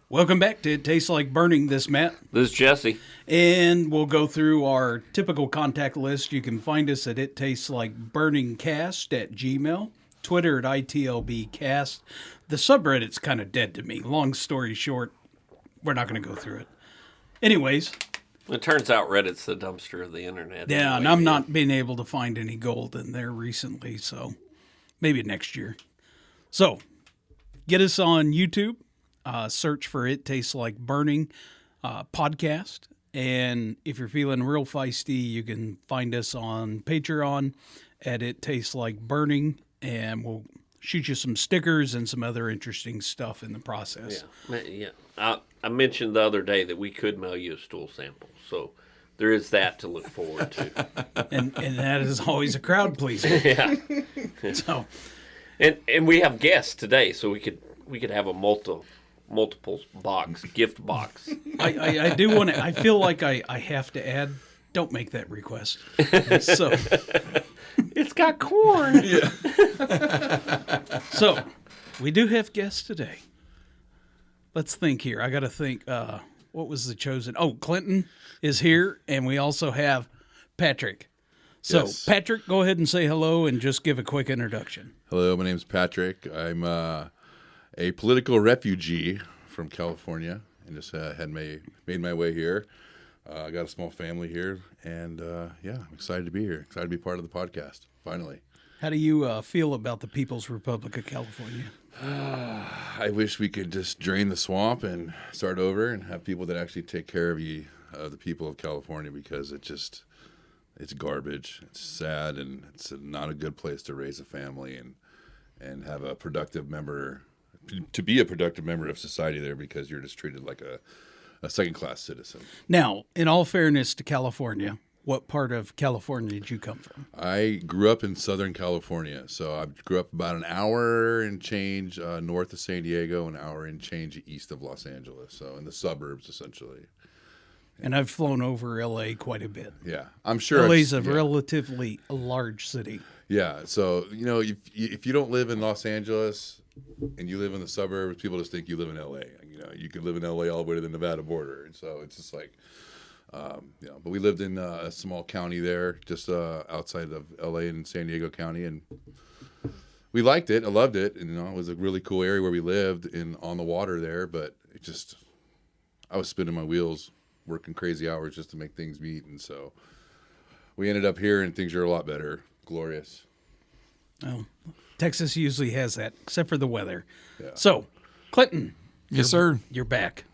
Welcome back to It Tastes Like Burning. This Matt. This is Jesse. And we'll go through our typical contact list. You can find us at ittasteslikeburningcast at Gmail, Twitter at ITLBcast. The subreddit's kind of dead to me. Long story short, we're not going to go through it. Anyways. It turns out Reddit's the dumpster of the internet. Yeah, anyway, and I'm not being able to find any gold in there recently, so maybe next year. So, get us on YouTube. Search for It Tastes Like Burning podcast. And if you're feeling real feisty, you can find us on Patreon at It Tastes Like Burning. And we'll shoot you some stickers and some other interesting stuff in the process. Yeah. I mentioned the other day that we could mail you a stool sample. So there is that to look forward to. and that is always a crowd pleaser. Yeah. So, and we have guests today, so we could have a multiple gift box. I do want to. I feel like I have to add. Don't make that request. So it's got corn. Yeah. So we do have guests today. Let's think here. I got to think. What was the chosen? Oh, Clinton is here, and we also have Patrick. So, yes. Patrick, go ahead and say hello and just give a quick introduction. Hello, my name's Patrick. I'm a political refugee from California, and just made my way here. I got a small family here, and I'm excited to be here. Excited to be part of the podcast, finally. How do you feel about the People's Republic of California? I wish we could just drain the swamp and start over and have people that actually take care of the people of California, because it's garbage. It's sad, and it's not a good place to raise a family and have a productive member, to be a productive member of society there, because you're just treated like a second-class citizen. Now, in all fairness to California, what part of California did you come from? I grew up in Southern California. So I grew up about an hour and change north of San Diego, an hour and change east of Los Angeles. So in the suburbs, essentially. And I've flown over L.A. quite a bit. Yeah, I'm sure. LA's a relatively large city. Yeah, so, if you don't live in Los Angeles and you live in the suburbs, people just think you live in L.A. You could live in L.A. all the way to the Nevada border. And so it's just like, but we lived in a small county there, just outside of L.A. in San Diego County, and we liked it. I loved it. And, it was a really cool area where we lived on the water there, but I was spinning my wheels, working crazy hours just to make things meet. And so we ended up here, and things are a lot better. Glorious. Oh, Texas usually has that, except for the weather. Yeah. So, Clinton. Yes, sir. You're back.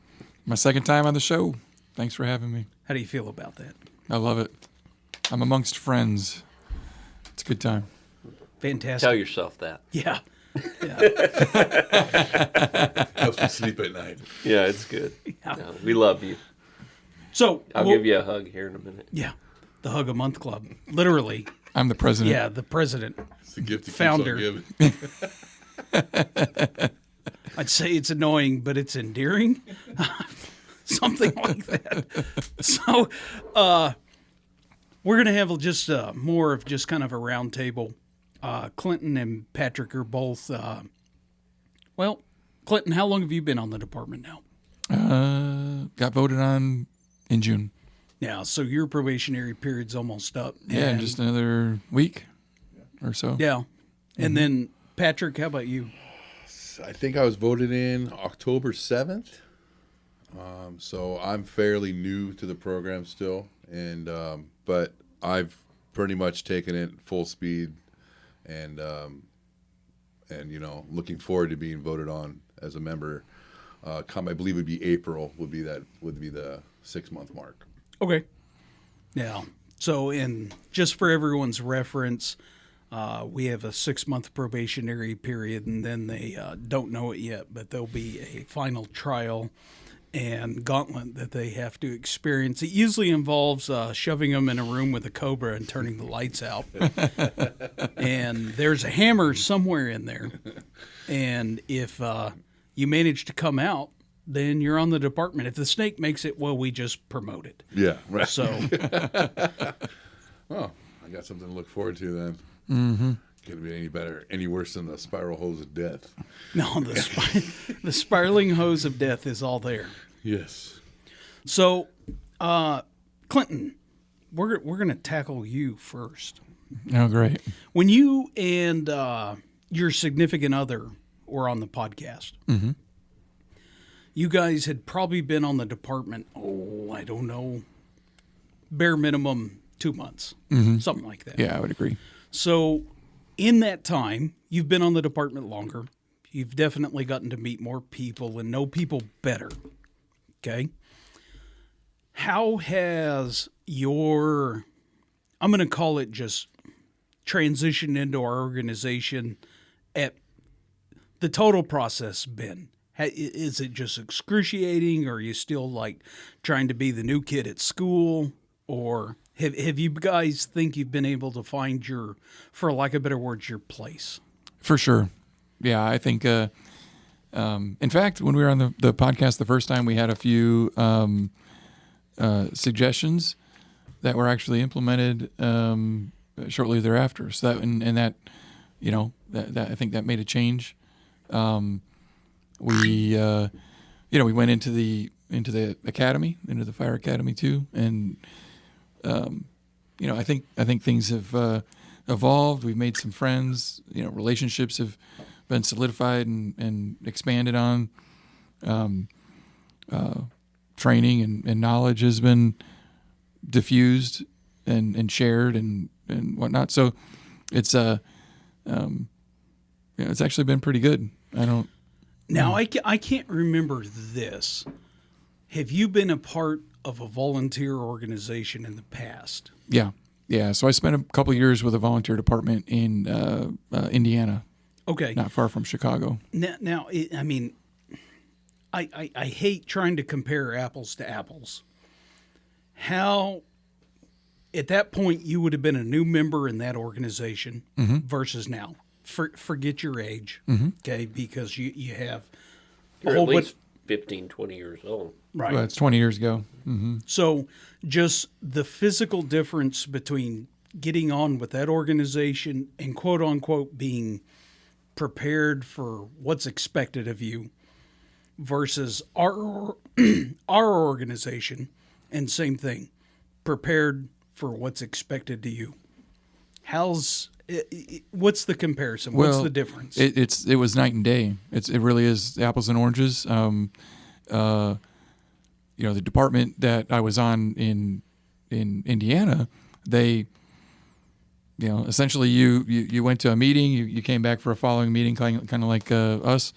My second time on the show. Thanks for having me. How do you feel about that? I love it. I'm amongst friends. It's a good time. Fantastic. Tell yourself that. Yeah. Helps me sleep at night. Yeah, it's good. Yeah. No, we love you. So I'll give you a hug here in a minute. Yeah. The Hug a Month Club. Literally. I'm the president. Yeah, the president. It's the gift founder. I'd say it's annoying, but it's endearing. Something like that. So, we're going to have just more of just kind of a round table. Clinton and Patrick are both, Clinton, how long have you been on the department now? Got voted on in June. Yeah, so your probationary period's almost up. Yeah, just another week or so. Yeah. And then, Patrick, how about you? I think I was voted in October 7th. So I'm fairly new to the program still, but I've pretty much taken it full speed, and looking forward to being voted on as a member. I believe it would be April would be the 6-month mark. Okay. Yeah. So, just for everyone's reference, we have a 6-month probationary period, and then they don't know it yet, but there'll be a final trial and gauntlet that they have to experience. It usually involves shoving them in a room with a cobra and turning the lights out. And there's a hammer somewhere in there. And if you manage to come out, then you're on the department. If the snake makes it, well, we just promote it. Yeah, right. So, well, I got something to look forward to then. Mm-hmm. Couldn't be any better, any worse than the spiral hose of death. No, the spiraling hose of death is all there. Yes. So, Clinton, we're going to tackle you first. Oh, great. When you and your significant other were on the podcast, you guys had probably been on the department, I don't know, bare minimum 2 months, something like that. Yeah, I would agree. So in that time, you've been on the department longer. You've definitely gotten to meet more people and know people better. Okay. How has your, I'm going to call it just transition into our organization at the total process been? Is it just excruciating, or are you still like trying to be the new kid at school, or have you guys think you've been able to find your, for lack of better words, your place? For sure. Yeah, I think, in fact, when we were on the podcast the first time, we had a few suggestions that were actually implemented shortly thereafter. So that, and that, that I think that made a change. We went into the academy, into the fire academy too, and I think things have evolved. We've made some friends. Relationships have been solidified and expanded on. Training and knowledge has been diffused and shared and whatnot. So it's it's actually been pretty good. Now, I can't remember this. Have you been a part of a volunteer organization in the past? Yeah. So I spent a couple of years with a volunteer department in Indiana. Okay. Not far from Chicago. Now, I hate trying to compare apples to apples. How, at that point, you would have been a new member in that organization versus now. Forget your age, okay, because you have You're at least 15, 20 years old. Right. Well, it's 20 years ago. Mm-hmm. So just the physical difference between getting on with that organization and quote unquote being prepared for what's expected of you versus our organization, and same thing, prepared for what's expected to you. What's the comparison? What's the difference? It was night and day. It really is apples and oranges. The department that I was on in Indiana, they, essentially you went to a meeting, you came back for a following meeting, kind of like us.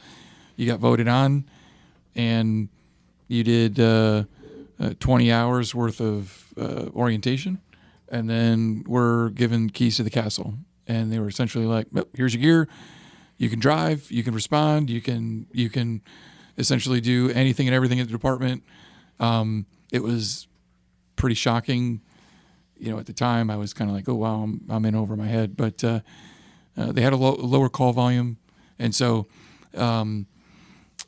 You got voted on, and you did 20 hours worth of orientation, and then were given keys to the castle. And they were essentially like, oh, here's your gear. You can drive. You can respond. You can essentially do anything and everything at the department. It was pretty shocking. At the time, I was kind of like, oh, wow, I'm in over my head. But they had a lower call volume. And so, and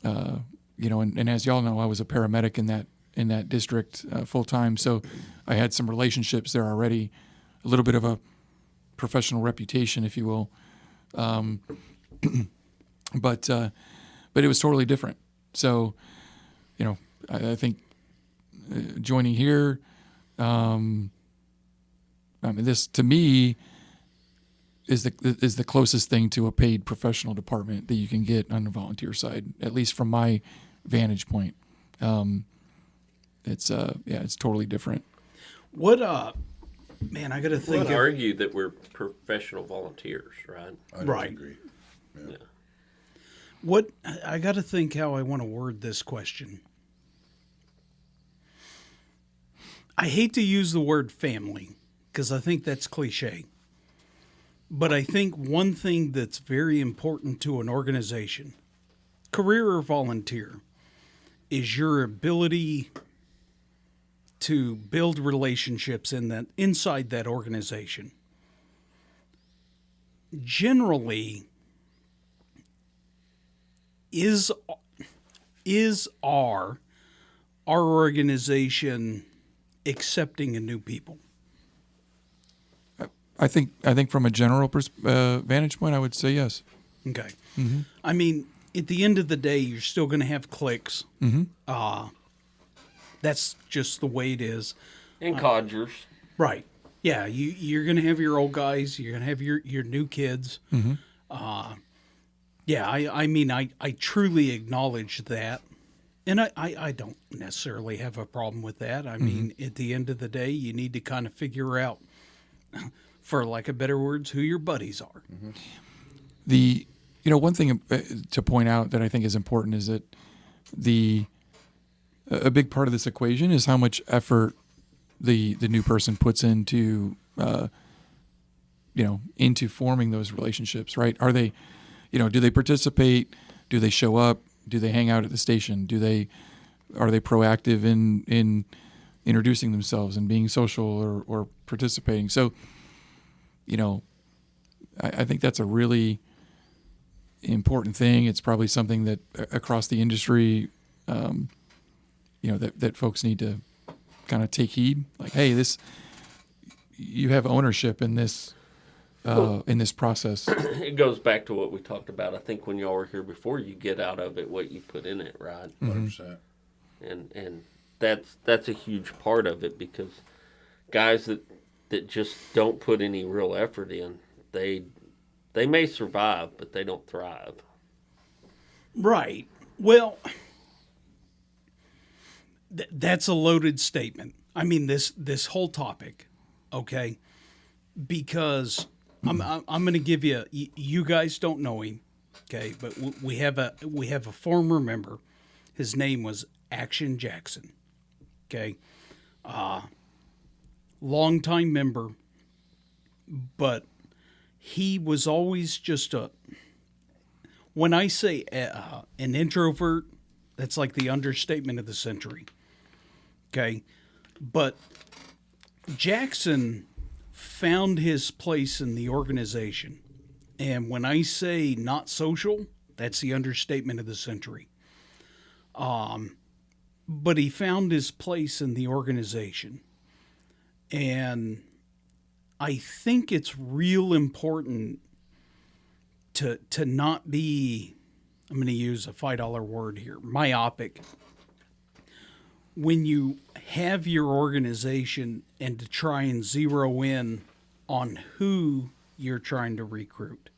as y'all know, I was a paramedic in that district full time. So I had some relationships there already, a little bit of a professional reputation, if you will, but it was totally different. So, I think joining here, this to me is the closest thing to a paid professional department that you can get on the volunteer side, at least from my vantage point. It's totally different. What man, I got to think. Would argue that we're professional volunteers, right? I agree. Yeah. What I got to think how I want to word this question. I hate to use the word family because I think that's cliche. But I think one thing that's very important to an organization, career or volunteer, is your ability to build relationships inside that organization. Generally, is our organization accepting of new people? I think from a general vantage point, I would say yes. Okay. I mean, at the end of the day, you're still going to have cliques. That's just the way it is. And codgers. Right. Yeah, you're going to have your old guys. You're going to have your new kids. Yeah, I mean, I truly acknowledge that. And I don't necessarily have a problem with that. I mean, at the end of the day, you need to kind of figure out, for lack of better words, who your buddies are. One thing to point out that I think is important is that a big part of this equation is how much effort the new person puts into into forming those relationships, right? Are they, do they participate? Do they show up? Do they hang out at the station? Are they proactive in introducing themselves and being social or participating? So, I think that's a really important thing. It's probably something that across the industry, that folks need to kind of take heed. Like, hey, you have ownership in this process. It goes back to what we talked about. I think when y'all were here before, you get out of it what you put in it, right? 100%. And that's a huge part of it, because guys that just don't put any real effort in, they may survive, but they don't thrive. Right. Well, that's a loaded statement. I mean, this whole topic, okay? Because I'm going to give you. You guys don't know him, okay? But we have a former member. His name was Action Jackson, okay? Longtime member, but he was always just when I say an introvert, that's like the understatement of the century. Okay. But Jackson found his place in the organization. And when I say not social, that's the understatement of the century. But he found his place in the organization. And I think it's real important to not be, I'm going to use a $5 word here, myopic. When you have your organization and to try and zero in on who you're trying to recruit.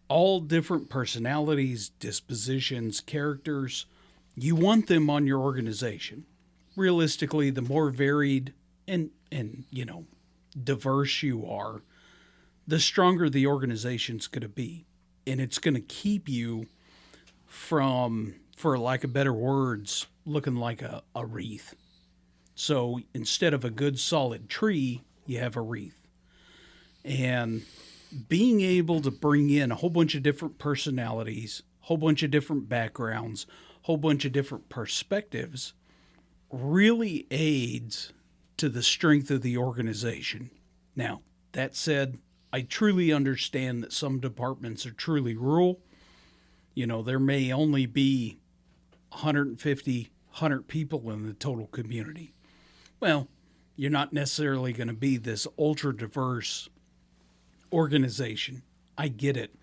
All different personalities, dispositions, characters, you want them on your organization. Realistically, the more varied and diverse you are, the stronger the organization's going to be. And it's going to keep you from, for lack of better words, looking like a wreath. So instead of a good solid tree, you have a wreath. And being able to bring in a whole bunch of different personalities, a whole bunch of different backgrounds, a whole bunch of different perspectives really aids to the strength of the organization. Now, that said, I truly understand that some departments are truly rural. There may only be 150, 100 people in the total community. Well, you're not necessarily going to be this ultra diverse organization. I get it.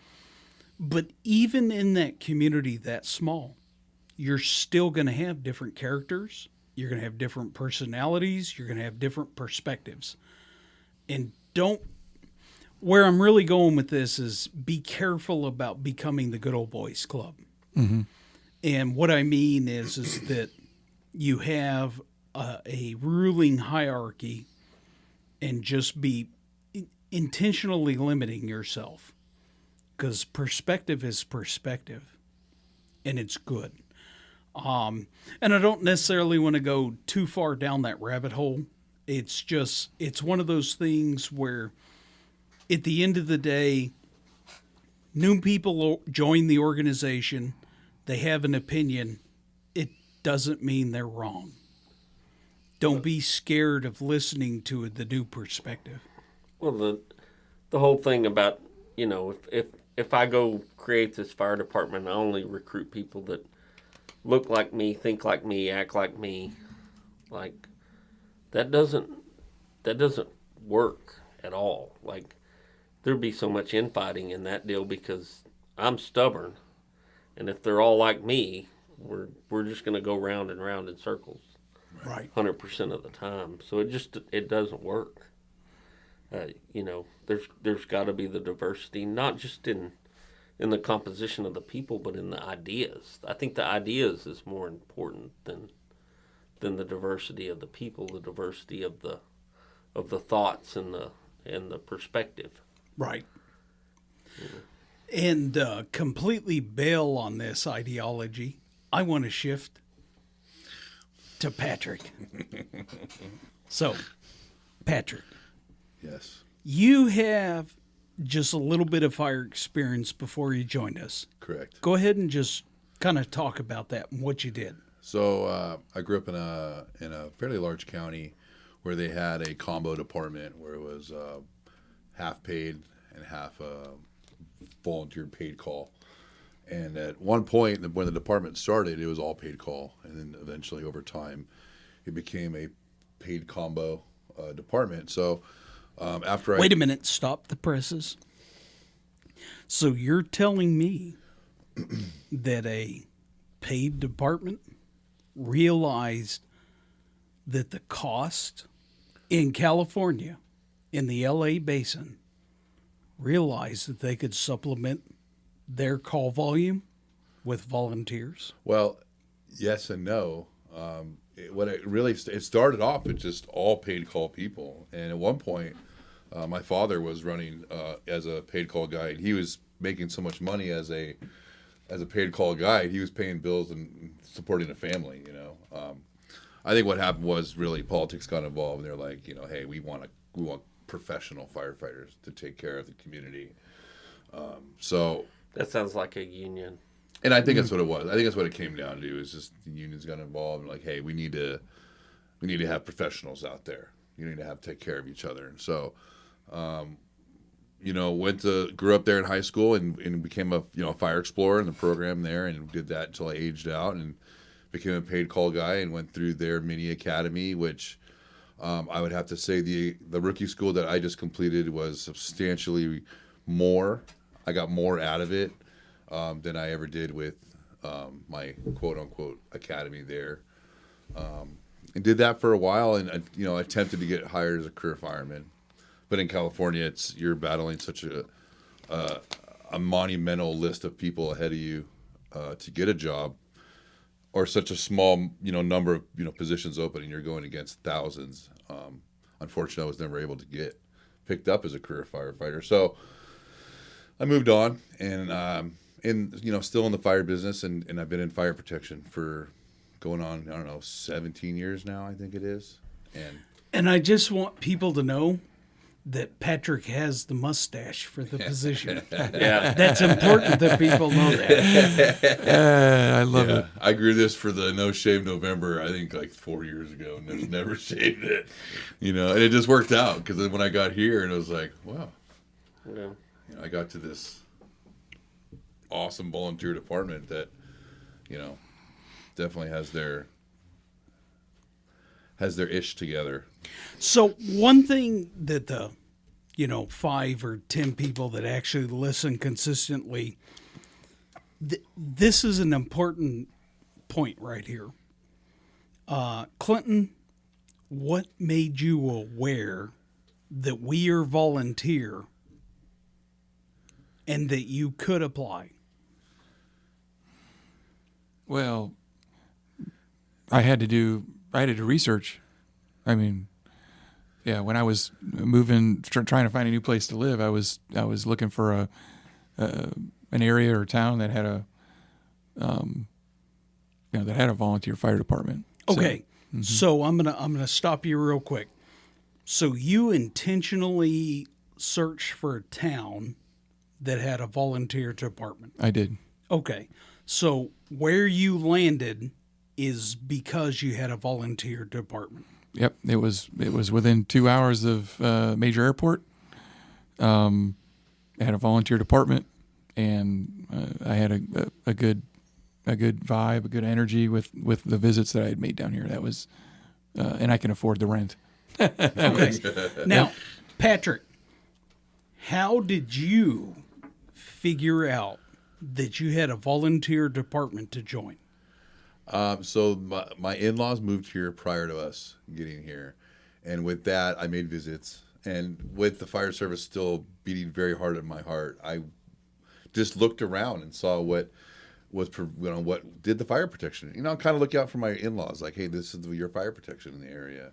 But even in that community that small, you're still going to have different characters. You're going to have different personalities. You're going to have different perspectives. And where I'm really going with this is be careful about becoming the good old boys club. Mm-hmm. And what I mean is that you have a ruling hierarchy and just be intentionally limiting yourself, because perspective is perspective and it's good. And I don't necessarily want to go too far down that rabbit hole. It's one of those things where at the end of the day, new people join the organization. They have an opinion. It doesn't mean they're wrong. Don't be scared of listening to the new perspective. Well, the whole thing about, if I go create this fire department, I only recruit people that look like me, think like me, act like me. Like, that doesn't work. at all. Like, there'd be so much infighting in that deal because I'm stubborn, and if they're all like me, we're just going to go round and round in circles, Right. 100% of the time. So it doesn't work. There's got to be the diversity, not just in the composition of the people, but in the ideas. I think the ideas is more important than the diversity of the people, the diversity of the thoughts and the perspective. Right. And completely bail on this ideology, I want to shift to Patrick. So, Patrick, Yes. you have just a little bit of fire experience before you joined us. Correct. Go ahead and just kind of talk about that and what you did. So I grew up in a fairly large county where they had a combo department where it was half paid and half volunteer paid call. And at one point, when the department started, it was all paid call, and then eventually, over time, it became a paid combo department. So after Wait a minute, stop the presses. So you're telling me that a paid department realized that the cost in California, in the LA basin, realized that they could supplement their call volume with volunteers? Well, yes and no. It started off with just all paid call people, and at one point, my father was running as a paid call guy, and he was making so much money as a paid call guy, he was paying bills and supporting a family. I think what happened was really politics got involved, and they're like, hey, we want professional firefighters to take care of the community. So That sounds like a union. And I think that's what it was. I think that's what it came down to. Is just the unions got involved and like, hey, we need to have professionals out there. You need to take care of each other. And so, grew up there in high school and became a fire explorer in the program there, and did that until I aged out and became a paid call guy and went through their mini academy, which I would have to say the rookie school that I just completed was substantially more. I got more out of it than I ever did with my quote-unquote academy there. And did that for a while, and attempted to get hired as a career fireman. But in California, you're battling such a monumental list of people ahead of you to get a job, or such a small number of positions open, and you're going against thousands. Unfortunately, I was never able to get picked up as a career firefighter. So I moved on, and still in the fire business, and I've been in fire protection for going on, 17 years now, I think it is. And I just want people to know that Patrick has the mustache for the position. Yeah. That's important that people know that. I love it. I grew this for the No Shave November, I think like 4 years ago, and just never shaved it. And it just worked out, because then when I got here, and it was like, wow. Yeah. I got to this awesome volunteer department that, definitely has their ish together. So one thing that the 5 or 10 people that actually listen consistently, this is an important point right here. Clinton, what made you aware that we are volunteer and that you could apply? Well, I had to do research. I mean, yeah, when I was moving, trying to find a new place to live, I was looking for an area or town that had a volunteer fire department. Okay, so I'm gonna stop you real quick. So you intentionally searched for a town that had a volunteer department. I did. Okay, so where you landed is because you had a volunteer department. Yep, it was within 2 hours of major airport. I had a volunteer department, and I had a good vibe, a good energy with the visits that I had made down here. That was, and I can afford the rent. Okay. Now, Patrick, How did you figure out that you had a volunteer department to join? So my in-laws moved here prior to us getting here. And with that, I made visits. And with the fire service still beating very hard in my heart, I just looked around and saw what did the fire protection. Kind of look out for my in-laws, like, hey, this is your fire protection in the area.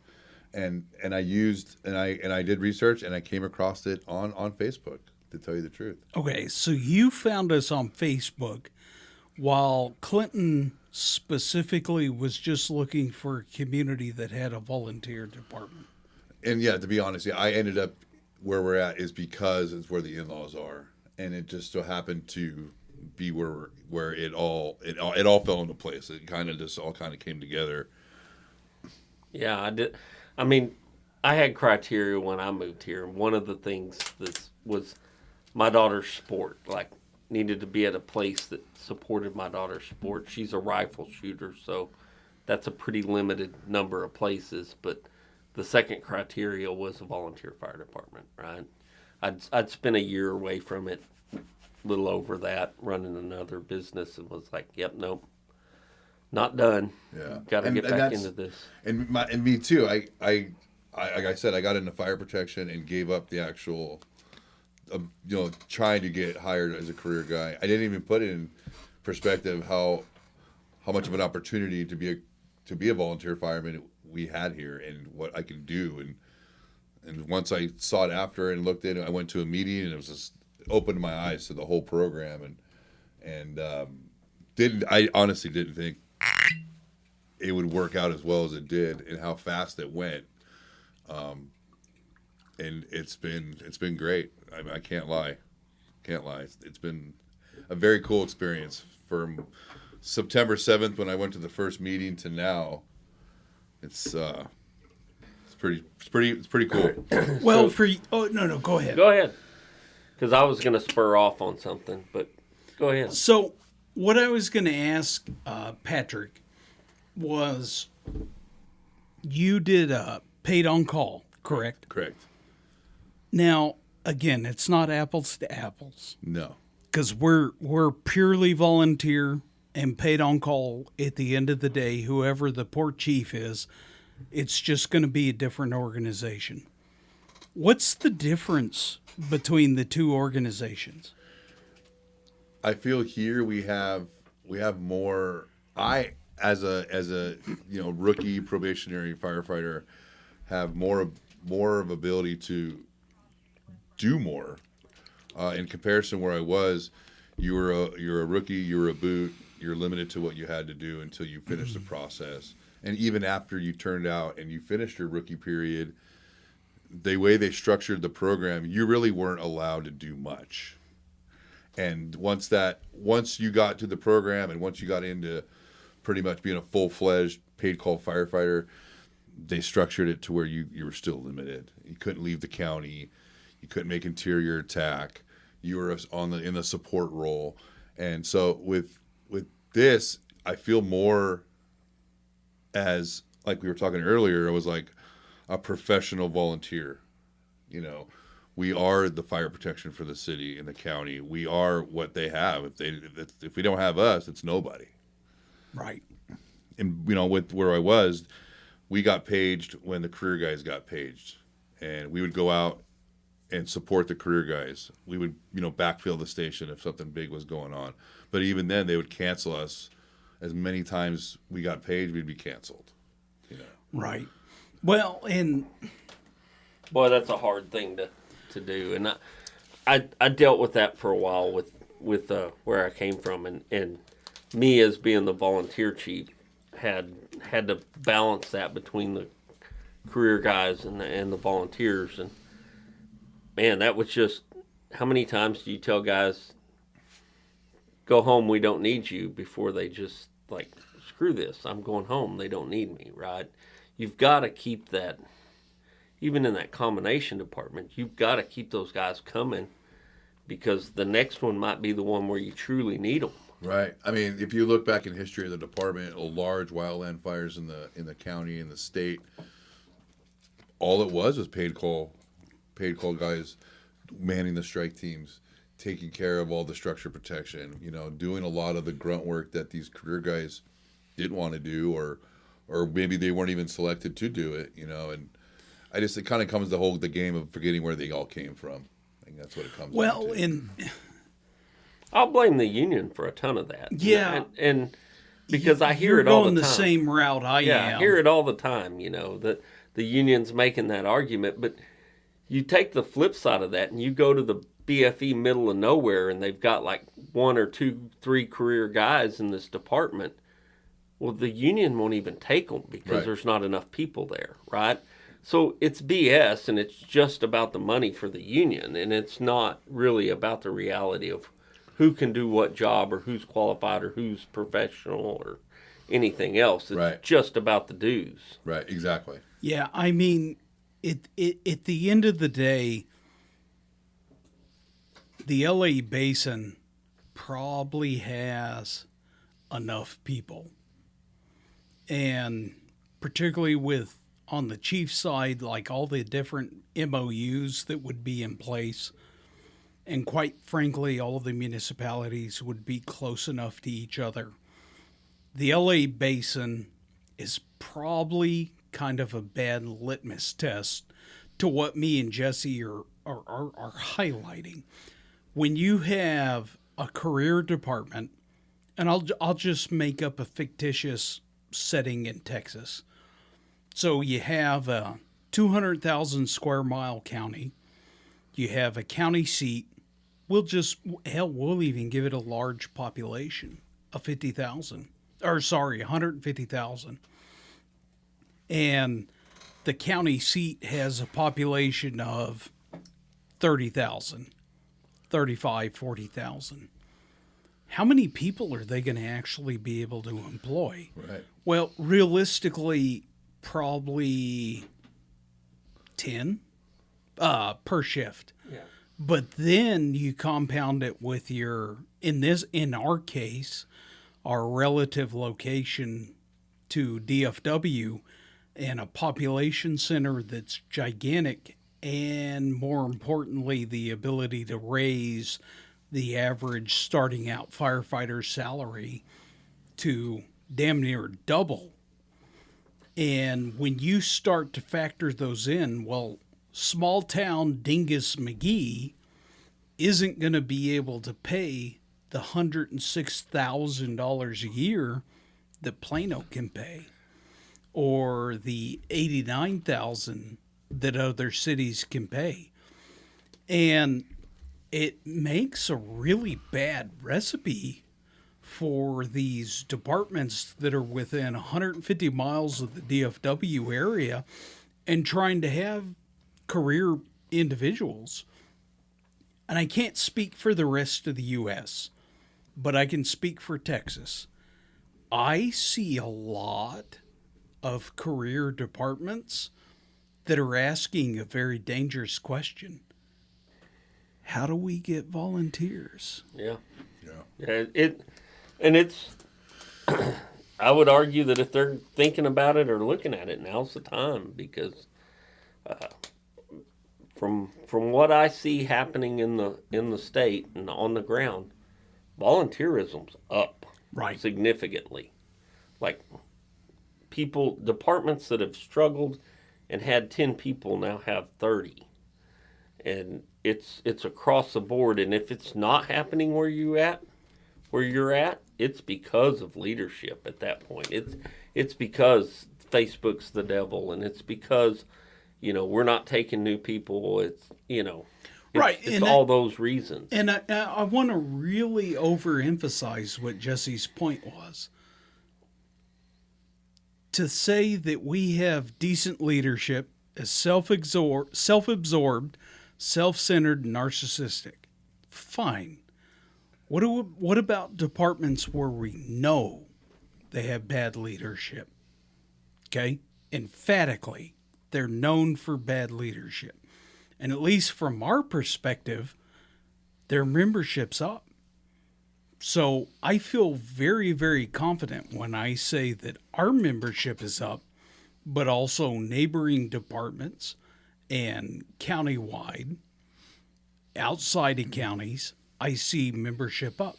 And I did research, and I came across it on Facebook, to tell you the truth. Okay, so you found us on Facebook while Clinton specifically was just looking for a community that had a volunteer department. And yeah, to be honest, I ended up where we're at is because it's where the in-laws are, and it just so happened to be where it all fell into place. It kind of just all kind of came together. Yeah, I did. I mean, I had criteria when I moved here. One of the things that was my daughter's sport, like, needed to be at a place that supported my daughter's sport. She's a rifle shooter, so that's a pretty limited number of places. But the second criteria was a volunteer fire department, right? I'd spent a year away from it, a little over that, running another business, and was like, yep, nope, not done. Yeah, Got to get back into this. And me too. Like I said, I got into fire protection and gave up the actual, trying to get hired as a career guy. I didn't even put in perspective how much of an opportunity to be a volunteer fireman we had here, and what I could do. And once I sought after and looked in, I went to a meeting, and it was just opened my eyes to the whole program, and I honestly didn't think it would work out as well as it did, and how fast it went. And it's been great. I can't lie. It's been a very cool experience from September 7th when I went to the first meeting to now. It's pretty cool. Well, go ahead. Go ahead, because I was going to spur off on something, but go ahead. So what I was going to ask Patrick was, you did paid on call, correct? Correct. Now, again, it's not apples to apples, No. because we're purely volunteer and paid on call. At the end of the day, whoever the port chief is, it's just going to be a different organization. What's the difference between the two organizations? I feel here we have more. I as a rookie probationary firefighter have more of ability to do more in comparison where I was. You're a rookie, you're a boot, you're limited to what you had to do until you finish the process. And even after you turned out and you finished your rookie period, the way they structured the program, you really weren't allowed to do much. And once you got to the program, and once you got into pretty much being a full-fledged paid call firefighter, they structured it to where you were still limited. You couldn't leave the county. You couldn't make interior attack. You were in the support role. And so with this, I feel more as, like we were talking earlier, it was like a professional volunteer. We are the fire protection for the city and the county. We are what they have. If we don't have us, it's nobody. Right. And with where I was, we got paged when the career guys got paged, and we would go out and support the career guys. We would backfill the station if something big was going on. But even then, they would cancel us. As many times we got paged, we'd be canceled. Right. Well, and Boy, that's a hard thing to do, and I dealt with that for a while with where I came from, and me as being the volunteer chief had to balance that between the career guys and the volunteers, and man, that was just, how many times do you tell guys, go home, we don't need you, before they just like, screw this, I'm going home, they don't need me, right? You've got to keep that, even in that combination department, you've got to keep those guys coming, because the next one might be the one where you truly need them. Right. I mean, if you look back in history of the department, large wildland fires in the county and the state, all it was paid call guys manning the strike teams, taking care of all the structure protection, doing a lot of the grunt work that these career guys didn't want to do, or maybe they weren't even selected to do it, and it kind of comes to the game of forgetting where they all came from. I think that's what it comes down to. And I'll blame the union for a ton of that. Yeah. And because I hear you're it all going the time. the same route I am. I hear it all the time, that the union's making that argument. But you take the flip side of that and you go to the BFE middle of nowhere and they've got like 1 or 2, 3 career guys in this department. Well, the union won't even take them because there's not enough people there, right? So it's BS, and it's just about the money for the union, and it's not really about the reality of who can do what job or who's qualified or who's professional or anything else. It's just about the dues. Right, exactly. Yeah, I mean, at the end of the day, the LA Basin probably has enough people. And particularly with on the chief side, like all the different MOUs that would be in place, and quite frankly, all of the municipalities would be close enough to each other. The LA Basin is probably kind of a bad litmus test to what me and Jesse are highlighting. When you have a career department, and I'll just make up a fictitious setting in Texas. So you have a 200,000 square mile county. You have a county seat. We'll even give it a large population of 150,000. And the county seat has a population of 30,000, 35, 40,000. How many people are they going to actually be able to employ? Right. Well, realistically, probably 10 per shift. Yeah. But then you compound it with in our case, our relative location to DFW and a population center that's gigantic, and more importantly, the ability to raise the average starting out firefighter's salary to damn near double. And when you start to factor those in, well, small town Dingus McGee isn't going to be able to pay the $106,000 a year that Plano can pay, or the $89,000 that other cities can pay. And it makes a really bad recipe for these departments that are within 150 miles of the DFW area and trying to have career individuals. And I can't speak for the rest of the U.S., but I can speak for Texas. I see a lot of career departments that are asking a very dangerous question. How do we get volunteers? Yeah. It's I would argue that if they're thinking about it or looking at it, now's the time, because from what I see happening in the state and on the ground, volunteerism's up significantly. Like departments that have struggled and had 10 people now have 30. And it's across the board, and if it's not happening where you're at, it's because of leadership at that point. It's because Facebook's the devil, and it's because, we're not taking new people. It's all those reasons. And I want to really overemphasize what Jesse's point was. To say that we have decent leadership is self-absorbed, self-centered, narcissistic. Fine. What about departments where we know they have bad leadership? Okay? Emphatically, they're known for bad leadership. And at least from our perspective, their membership's up. So I feel very, very confident when I say that our membership is up, but also neighboring departments and countywide. outside of counties, I see membership up.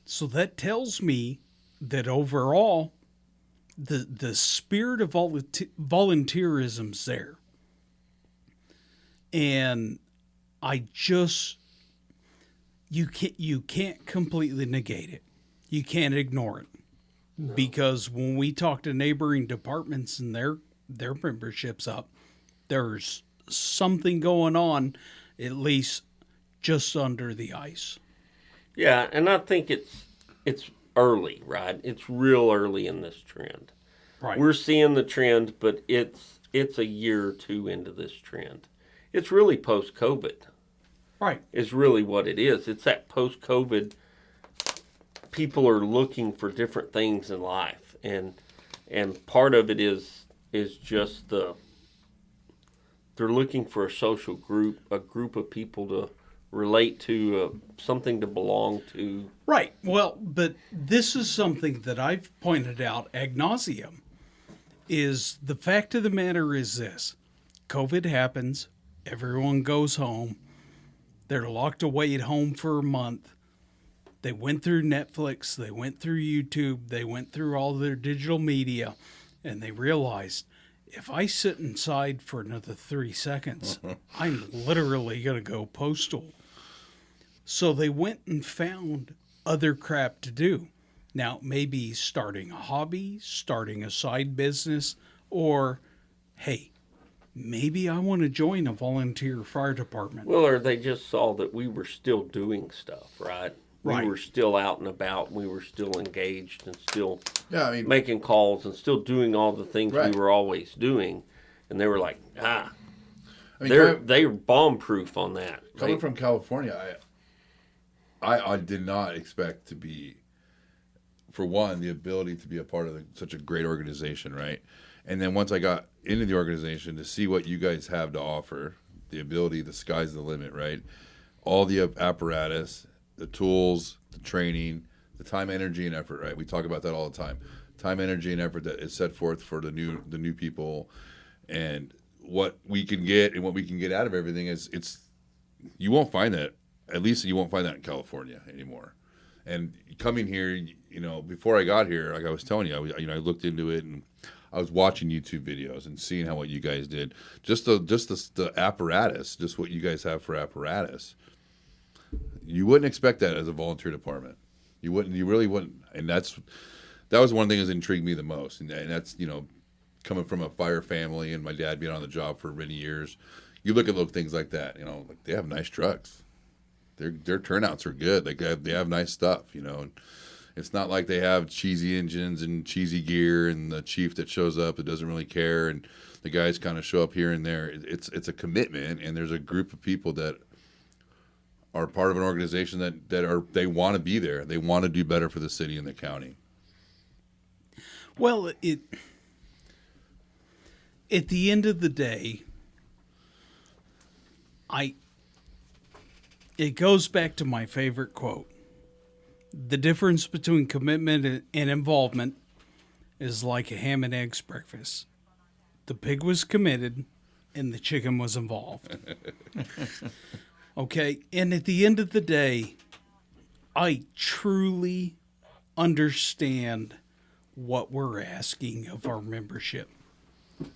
So that tells me that overall, the spirit of volunteerism's there. And you can't completely negate it. You can't ignore it. No. Because when we talk to neighboring departments and their membership's up, there's something going on, at least just under the ice. Yeah, and I think it's early, right? It's real early in this trend. Right. We're seeing the trend, but it's a year or two into this trend. It's really post-COVID. Right. Is really what it is. It's that post-COVID, people are looking for different things in life. And part of it is just they're looking for a social group, a group of people to relate to, something to belong to. Right. Well, but this is something that I've pointed out ad nauseum, is the fact of the matter is this. COVID happens. Everyone goes home. They're locked away at home for a month. They went through Netflix. They went through YouTube. They went through all their digital media. And they realized, if I sit inside for another 3 seconds, I'm literally going to go postal. So they went and found other crap to do. Now, maybe starting a hobby, starting a side business, or, hey, maybe I want to join a volunteer fire department. Well, or they just saw that we were still doing stuff, right? Right. We were still out and about. We were still engaged and still making calls and still doing all the things right. we were always doing. And they were like, they're bomb-proof on that. Coming from California, I did not expect to be, for one, the ability to be a part of such a great organization, right? And then once I got into the organization, to see what you guys have to offer, the ability, the sky's the limit, right? All the apparatus, the tools, the training, the time, energy, and effort, right? We talk about that all the time. Time, energy, and effort that is set forth for the new people, and what we can get and what we can get out of everything is you won't find that. At least you won't find that in California anymore. And coming here, before I got here, like I was telling you, I looked into it and I was watching YouTube videos and seeing what you guys did. Just the apparatus, just what you guys have for apparatus. You wouldn't expect that as a volunteer department. You really wouldn't. And that was one thing that intrigued me the most. And that's, coming from a fire family and my dad being on the job for many years, you look at little things like that, like they have nice trucks. Their turnouts are good. They have nice stuff, and it's not like they have cheesy engines and cheesy gear and the chief that shows up that doesn't really care and the guys kind of show up here and there. It's a commitment, and there's a group of people that are part of an organization that they want to be there. They want to do better for the city and the county. Well, at the end of the day, it goes back to my favorite quote. The difference between commitment and involvement is like a ham and eggs breakfast. The pig was committed and the chicken was involved. Okay, and at the end of the day, I truly understand what we're asking of our membership.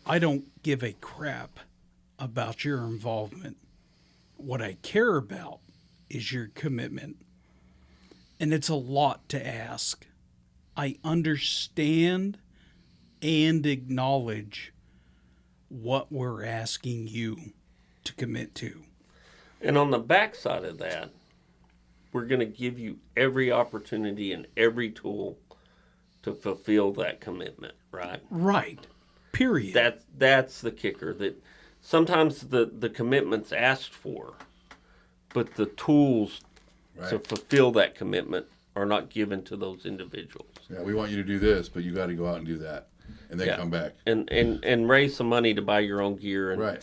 I don't give a crap about your involvement. What I care about is your commitment. And it's a lot to ask. I understand and acknowledge what we're asking you to commit to. And on the backside of that, we're going to give you every opportunity and every tool to fulfill that commitment, right? Right. Period. That's the kicker. That sometimes the commitment's asked for, but the tools to fulfill that commitment are not given to those individuals. Yeah, we want you to do this, but you got to go out and do that, and then come back and raise some money to buy your own gear, and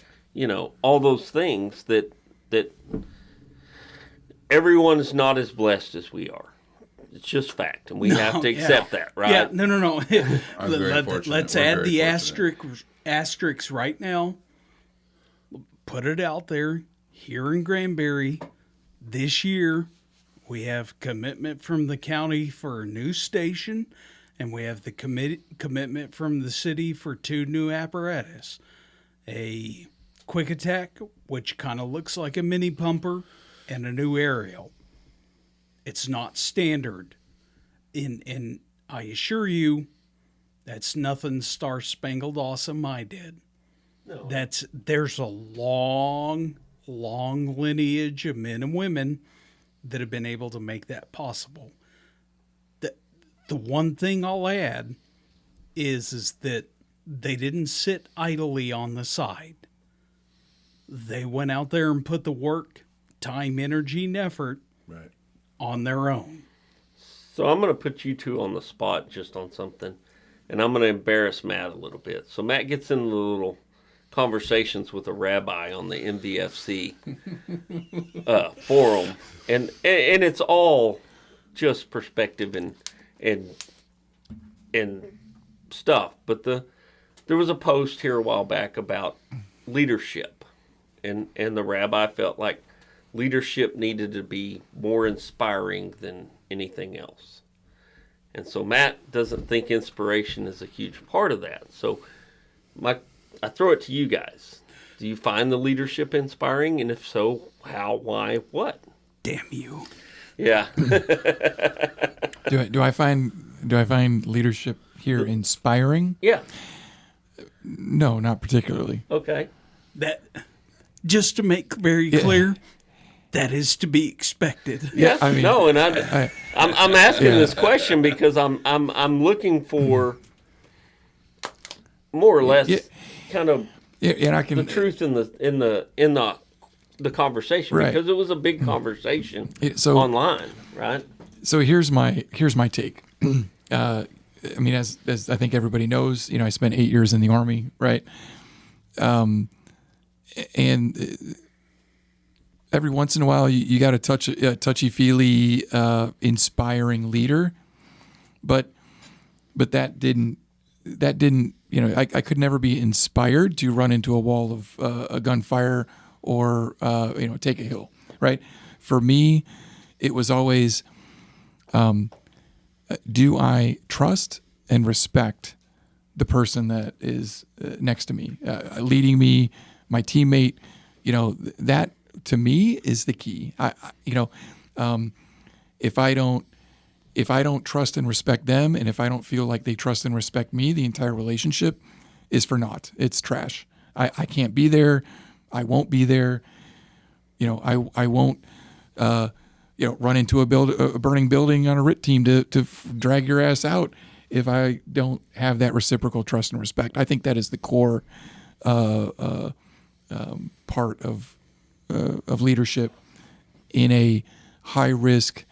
all those things that everyone's not as blessed as we are. It's just fact, and we have to accept that, right? Yeah, no. I'm very fortunate. Let's add the asterisks right now. Put it out there. Here in Granbury, This year, we have commitment from the county for a new station, and we have the commitment from the city for 2 new apparatus. A quick attack, which kind of looks like a mini pumper, and a new aerial. It's not standard. And I assure you, that's nothing Star Spangled Awesome I did. No. There's a long lineage of men and women that have been able to make that possible. The one thing I'll add is that they didn't sit idly on the side. They went out there and put the work, time, energy, and effort Right. on their own. So I'm going to put you two on the spot just on something, and I'm going to embarrass Matt a little bit. So Matt gets into little conversations with a rabbi on the MVFC forum, and it's all just perspective and stuff. But there was a post here a while back about leadership, and the rabbi felt like leadership needed to be more inspiring than anything else. And so Matt doesn't think inspiration is a huge part of that. So I throw it to you guys. Do you find the leadership inspiring? And if so, how, why, what? Damn you. Yeah. Do I find leadership here inspiring? Yeah. No, not particularly. Okay. That, just to make very clear, that is to be expected. Yeah. I mean, no, and I'm asking this question because I'm looking for more or less kind of and I can the truth in the conversation, Right. because it was a big conversation so online, right? So here's my take. I mean, as I think everybody knows, I spent 8 years in the Army, right? And every once in a while, you got a touchy-feely, inspiring leader, but that didn't. I could never be inspired to run into a wall of a gunfire or take a hill, right? For me, it was always, do I trust and respect the person that is next to me, leading me, my teammate? That to me is the key. If I don't trust and respect them, and if I don't feel like they trust and respect me, the entire relationship is for naught. It's trash. I can't be there. I won't be there. I won't run into a burning building on a RIT team to drag your ass out if I don't have that reciprocal trust and respect. I think that is the core part of leadership in a high risk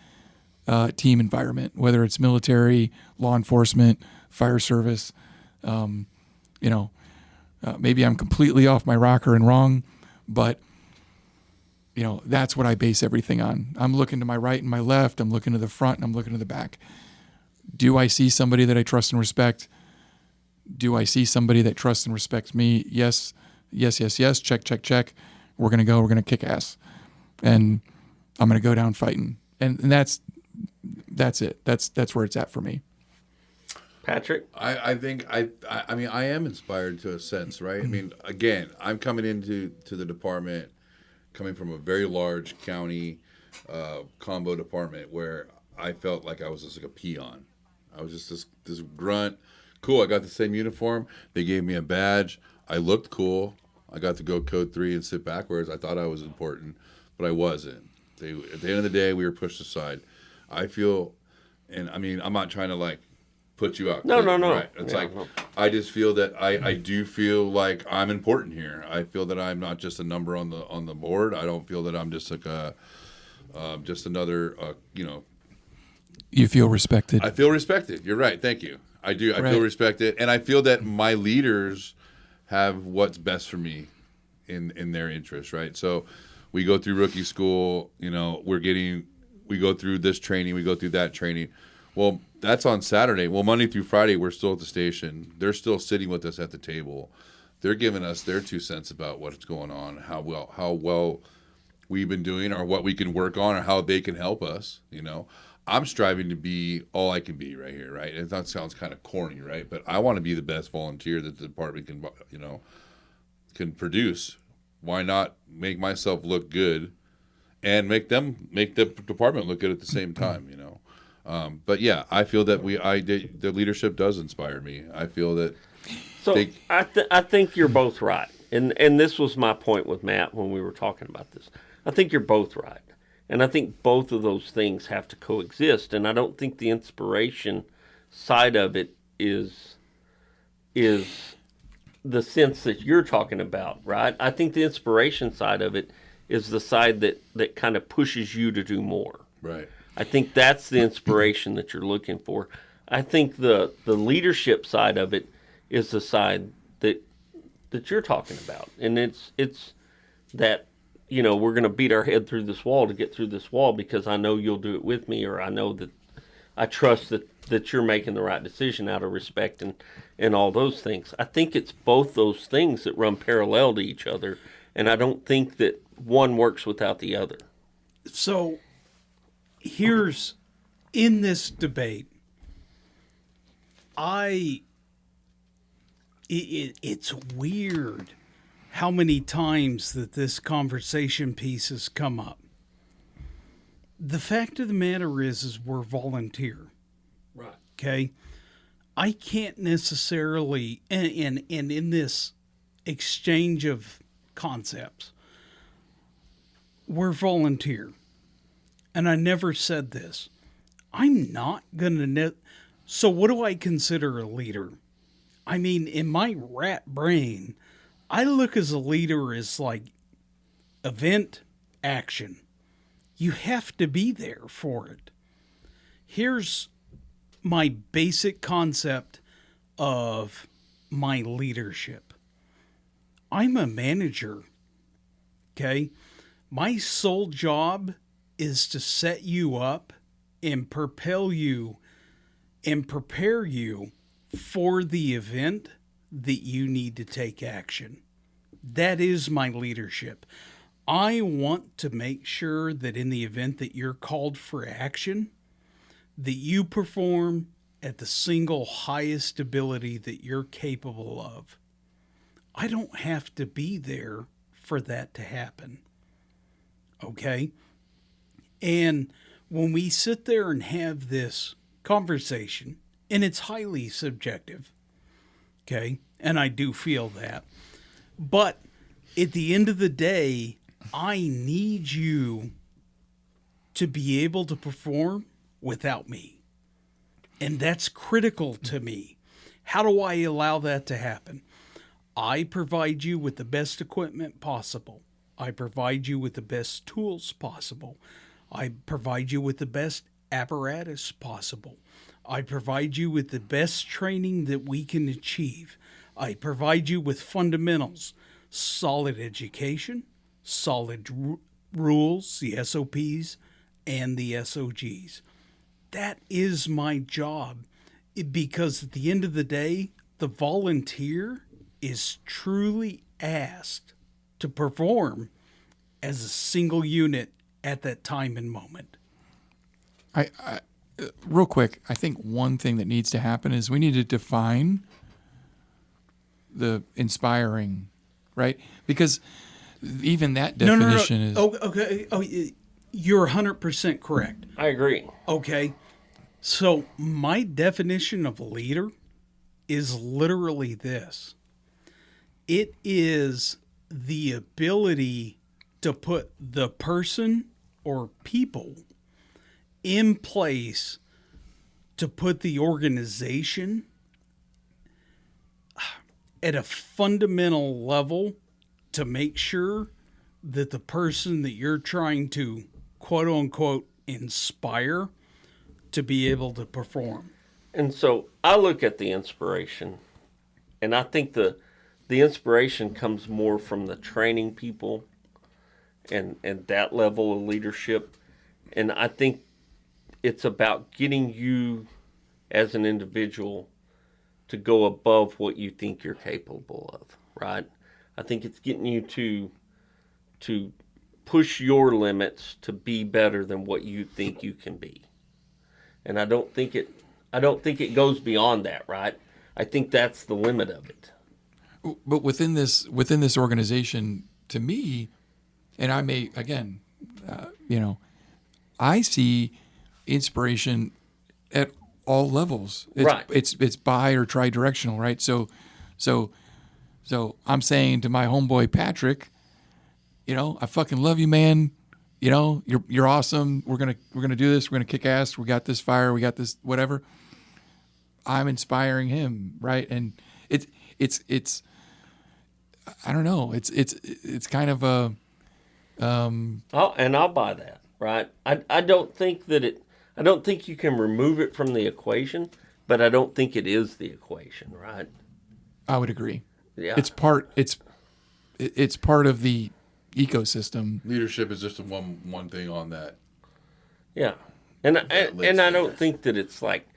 team environment, whether it's military, law enforcement, fire service. Maybe I'm completely off my rocker and wrong, but that's what I base everything on. I'm looking to my right and my left. I'm looking to the front and I'm looking to the back. Do I see somebody that I trust and respect? Do I see somebody that trusts and respects me? Yes. Check. We're going to go. We're going to kick ass. And I'm going to go down fighting. And that's it. That's where it's at for me. Patrick? I think I mean I am inspired to a sense, right? I mean, again, I'm coming into the department coming from a very large county combo department where I felt like I was just like a peon. I was just this grunt. Cool, I got the same uniform. They gave me a badge. I looked cool. I got to go code 3 and sit backwards. I thought I was important, but I wasn't. At the end of the day, we were pushed aside. I feel, and I mean, I'm not trying to like put you out. No. Right? It's I just feel that I do feel like I'm important here. I feel that I'm not just a number on the board. I don't feel that I'm just like just another You feel respected. I feel respected. You're right. Thank you. I do. I feel respected, and I feel that my leaders have what's best for me in their interest. Right. So we go through rookie school. We go through this training. We go through that training. Well, that's on Saturday. Well, Monday through Friday, we're still at the station. They're still sitting with us at the table. They're giving us their 2 cents about what's going on, how well we've been doing or what we can work on or how they can help us. I'm striving to be all I can be right here, right? And that sounds kind of corny, right? But I want to be the best volunteer that the department can produce. Why not make myself look good and make the department look good at the same time, But yeah, I feel that the leadership does inspire me. I feel that. So I think you're both right, and this was my point with Matt when we were talking about this. I think you're both right, and I think both of those things have to coexist. And I don't think the inspiration side of it is the sense that you're talking about, right? I think the inspiration side of it is the side that kind of pushes you to do more. Right. I think that's the inspiration that you're looking for. I think the leadership side of it is the side that you're talking about. And it's that, we're going to beat our head through this wall to get through this wall because I know you'll do it with me, or I know that I trust that you're making the right decision out of respect and all those things. I think it's both those things that run parallel to each other, and I don't think that one works without the other. So here's, in this debate, it's weird how many times that this conversation piece has come up. The fact of the matter is we're volunteer. Right. Okay? I can't necessarily, and in this exchange of concepts, we're volunteer. And I never said this. I'm not going to so what do I consider a leader? I mean, in my rat brain, I look as a leader as like event, action. You have to be there for it. Here's my basic concept of my leadership. I'm a manager, okay? My sole job is to set you up and propel you and prepare you for the event that you need to take action. That is my leadership. I want to make sure that in the event that you're called for action, that you perform at the single highest ability that you're capable of. I don't have to be there for that to happen. Okay? And when we sit there and have this conversation, and it's highly subjective, okay? And I do feel that. But at the end of the day, I need you to be able to perform without me. And that's critical to me. How do I allow that to happen? I provide you with the best equipment possible. I provide you with the best tools possible. I provide you with the best apparatus possible. I provide you with the best training that we can achieve. I provide you with fundamentals, solid education, solid rules, the SOPs, and the SOGs. That is my job, because at the end of the day, the volunteer is truly asked to perform as a single unit at that time and moment. I real quick, I think one thing that needs to happen is we need to define the inspiring, right? Because even that definition is... Oh, okay. Oh, you're 100% correct. I agree. Okay. So my definition of leader is literally this. It is the ability to put the person or people in place to put the organization at a fundamental level to make sure that the person that you're trying to quote unquote inspire to be able to perform. And so I look at the inspiration, and I think the inspiration comes more from the training people and that level of leadership. And I think it's about getting you as an individual to go above what you think you're capable of, right? I think it's getting you to push your limits to be better than what you think you can be. And I don't think it goes beyond that, right? I think that's the limit of it. But within this organization, to me, and I may again, I see inspiration at all levels. Right. It's bi or tri-directional, right? So I'm saying to my homeboy Patrick, I fucking love you, man. You're awesome. We're gonna do this. We're gonna kick ass. We got this fire. We got this whatever. I'm inspiring him, right? And it's I don't know. It's kind of a I'll buy that, right? I don't think you can remove it from the equation, but I don't think it is the equation, right? I would agree. Yeah. It's part of the ecosystem. Leadership is just one thing on that. Yeah. And list, I I don't guess. think that it's like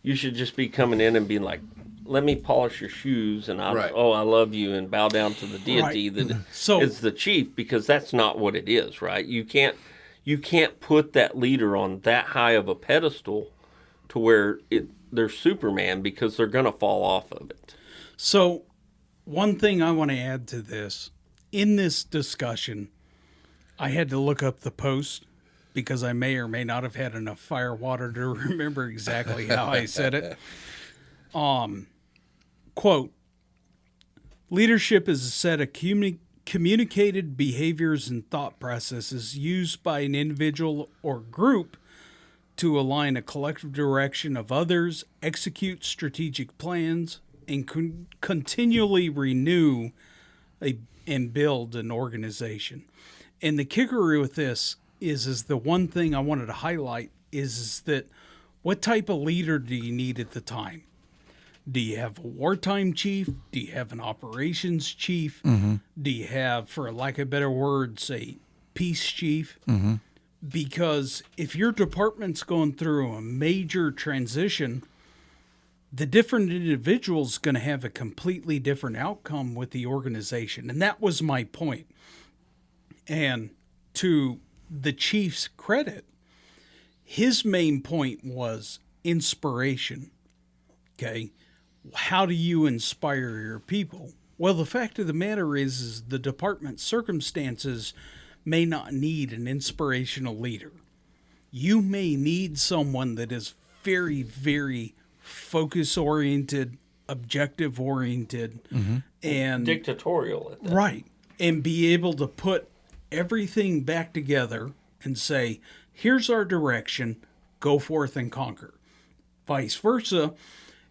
you should just be coming in and being like, let me polish your shoes and I Right. love you and bow down to the deity Right. that So- is the chief, because that's not what it is, right? You can't put that leader on that high of a pedestal to where they're Superman, because they're going to fall off of it. So, one thing I want to add to this, in this discussion, I had to look up the post because I may or may not have had enough fire water to remember exactly how I said it. Quote, leadership is a set of communicated behaviors and thought processes used by an individual or group to align a collective direction of others, execute strategic plans, and continually renew and build an organization. And the kicker with this is the one thing I wanted to highlight is that what type of leader do you need at the time? Do you have a wartime chief? Do you have an operations chief? Mm-hmm. Do you have, for lack of better words, a peace chief? Mm-hmm. Because if your department's going through a major transition, the different individual's going to have a completely different outcome with the organization. And that was my point. And to the chief's credit, his main point was inspiration. Okay. How do you inspire your people? Well, the fact of the matter is the department's circumstances may not need an inspirational leader. You may need someone that is very, very focus-oriented, objective-oriented, and Dictatorial at that. right, and be able to put everything back together and say, here's our direction, go forth and conquer. Vice versa,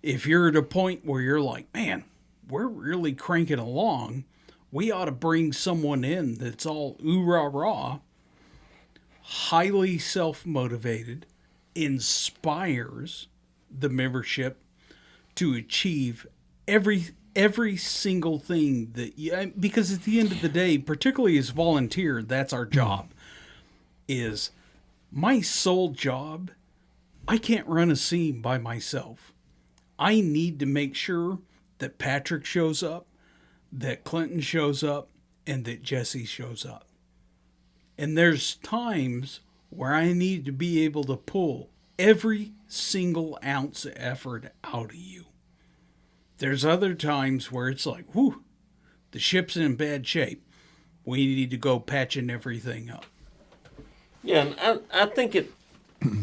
if you're at a point where you're like, man, we're really cranking along, we ought to bring someone in that's all ooh-rah-rah, highly self-motivated, inspires the membership to achieve every single thing that you, because at the end of the day, particularly as volunteer, that's our job, is my sole job. I can't run a scene by myself. I need to make sure that Patrick shows up, that Clinton shows up, and that Jesse shows up. And there's times where I need to be able to pull every single ounce of effort out of you. There's other times where it's like, whew, the ship's in bad shape. We need to go patching everything up. Yeah, and I think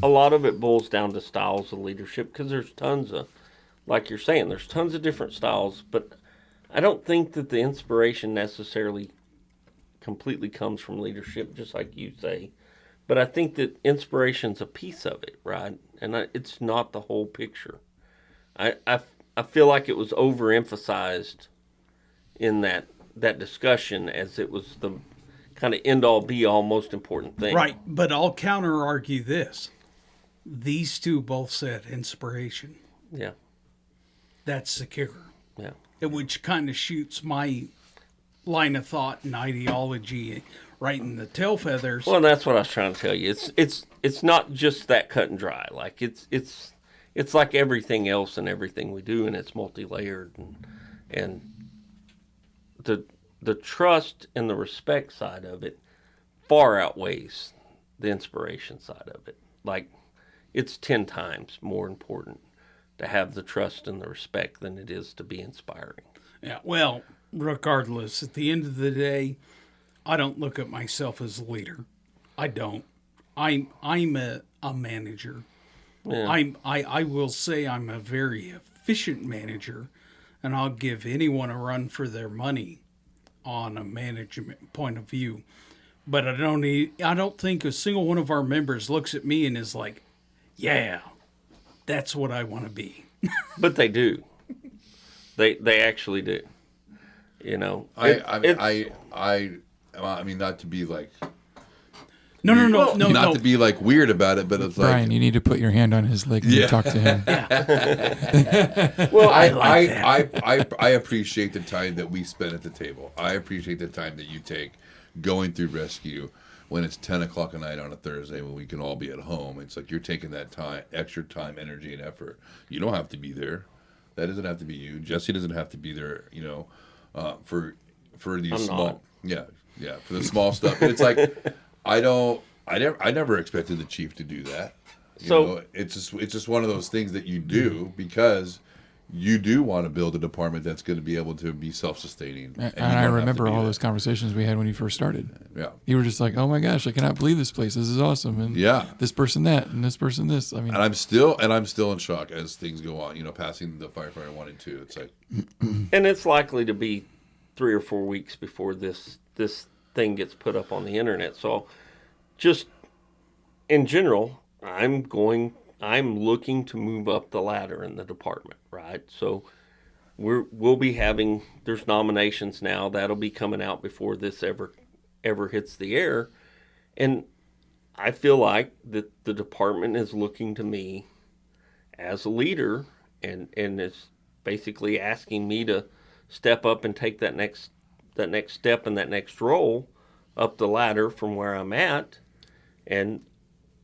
a lot of it boils down to styles of leadership, because there's tons of, like you're saying, there's tons of different styles, but I don't think that the inspiration necessarily completely comes from leadership, just like you say. But I think that inspiration's a piece of it, right? And it's not the whole picture. I feel like it was overemphasized in that discussion as it was the kind of end-all, be-all, most important thing. Right, but I'll counter-argue this. These two both said inspiration. Yeah, That's the kicker. yeah. Which kind of shoots my line of thought and ideology right in the tail feathers. Well, that's what I was trying to tell you. It's not just that cut and dry. Like it's like everything else and everything we do, and it's multi-layered, and the trust and the respect side of it far outweighs the inspiration side of it. Like, it's 10 times more important to have the trust and the respect than it is to be inspiring. Yeah, well, regardless, at the end of the day, I don't look at myself as a leader. I don't. I'm a manager. Yeah. I will say I'm a very efficient manager, and I'll give anyone a run for their money on a management point of view. But I don't think a single one of our members looks at me and is like, "Yeah, that's what I want to be." But they do. They actually do. You know. I mean, not to be like No. not to be like weird about it, but it's Brian, like you need to put your hand on his leg when you talk to him. well, like I appreciate the time that we spend at the table. I appreciate the time that you take going through rescue when it's 10 o'clock at night on a Thursday when we can all be at home. It's like you're taking that time, extra time, energy, and effort. You don't have to be there. That doesn't have to be you. Jesse doesn't have to be there. You know, for these I'm small, not. yeah, for the small stuff. But it's like I never expected the chief to do that. You know, it's just one of those things that you do because you do want to build a department that's going to be able to be self-sustaining. And I remember all those conversations we had when you first started. Yeah. You were just like, "Oh my gosh, I cannot believe this place. This is awesome." And this person that, and this person this. I mean, and I'm still in shock as things go on. You know, passing the firefighter 1 and 2. It's like, and it's likely to be 3 or 4 weeks before this thing gets put up on the internet. So, just in general, I'm looking to move up the ladder in the department, right? So we'll be having, there's nominations now that'll be coming out before this ever hits the air. And I feel like that the department is looking to me as a leader and is basically asking me to step up and take that next step and that next role up the ladder from where I'm at. And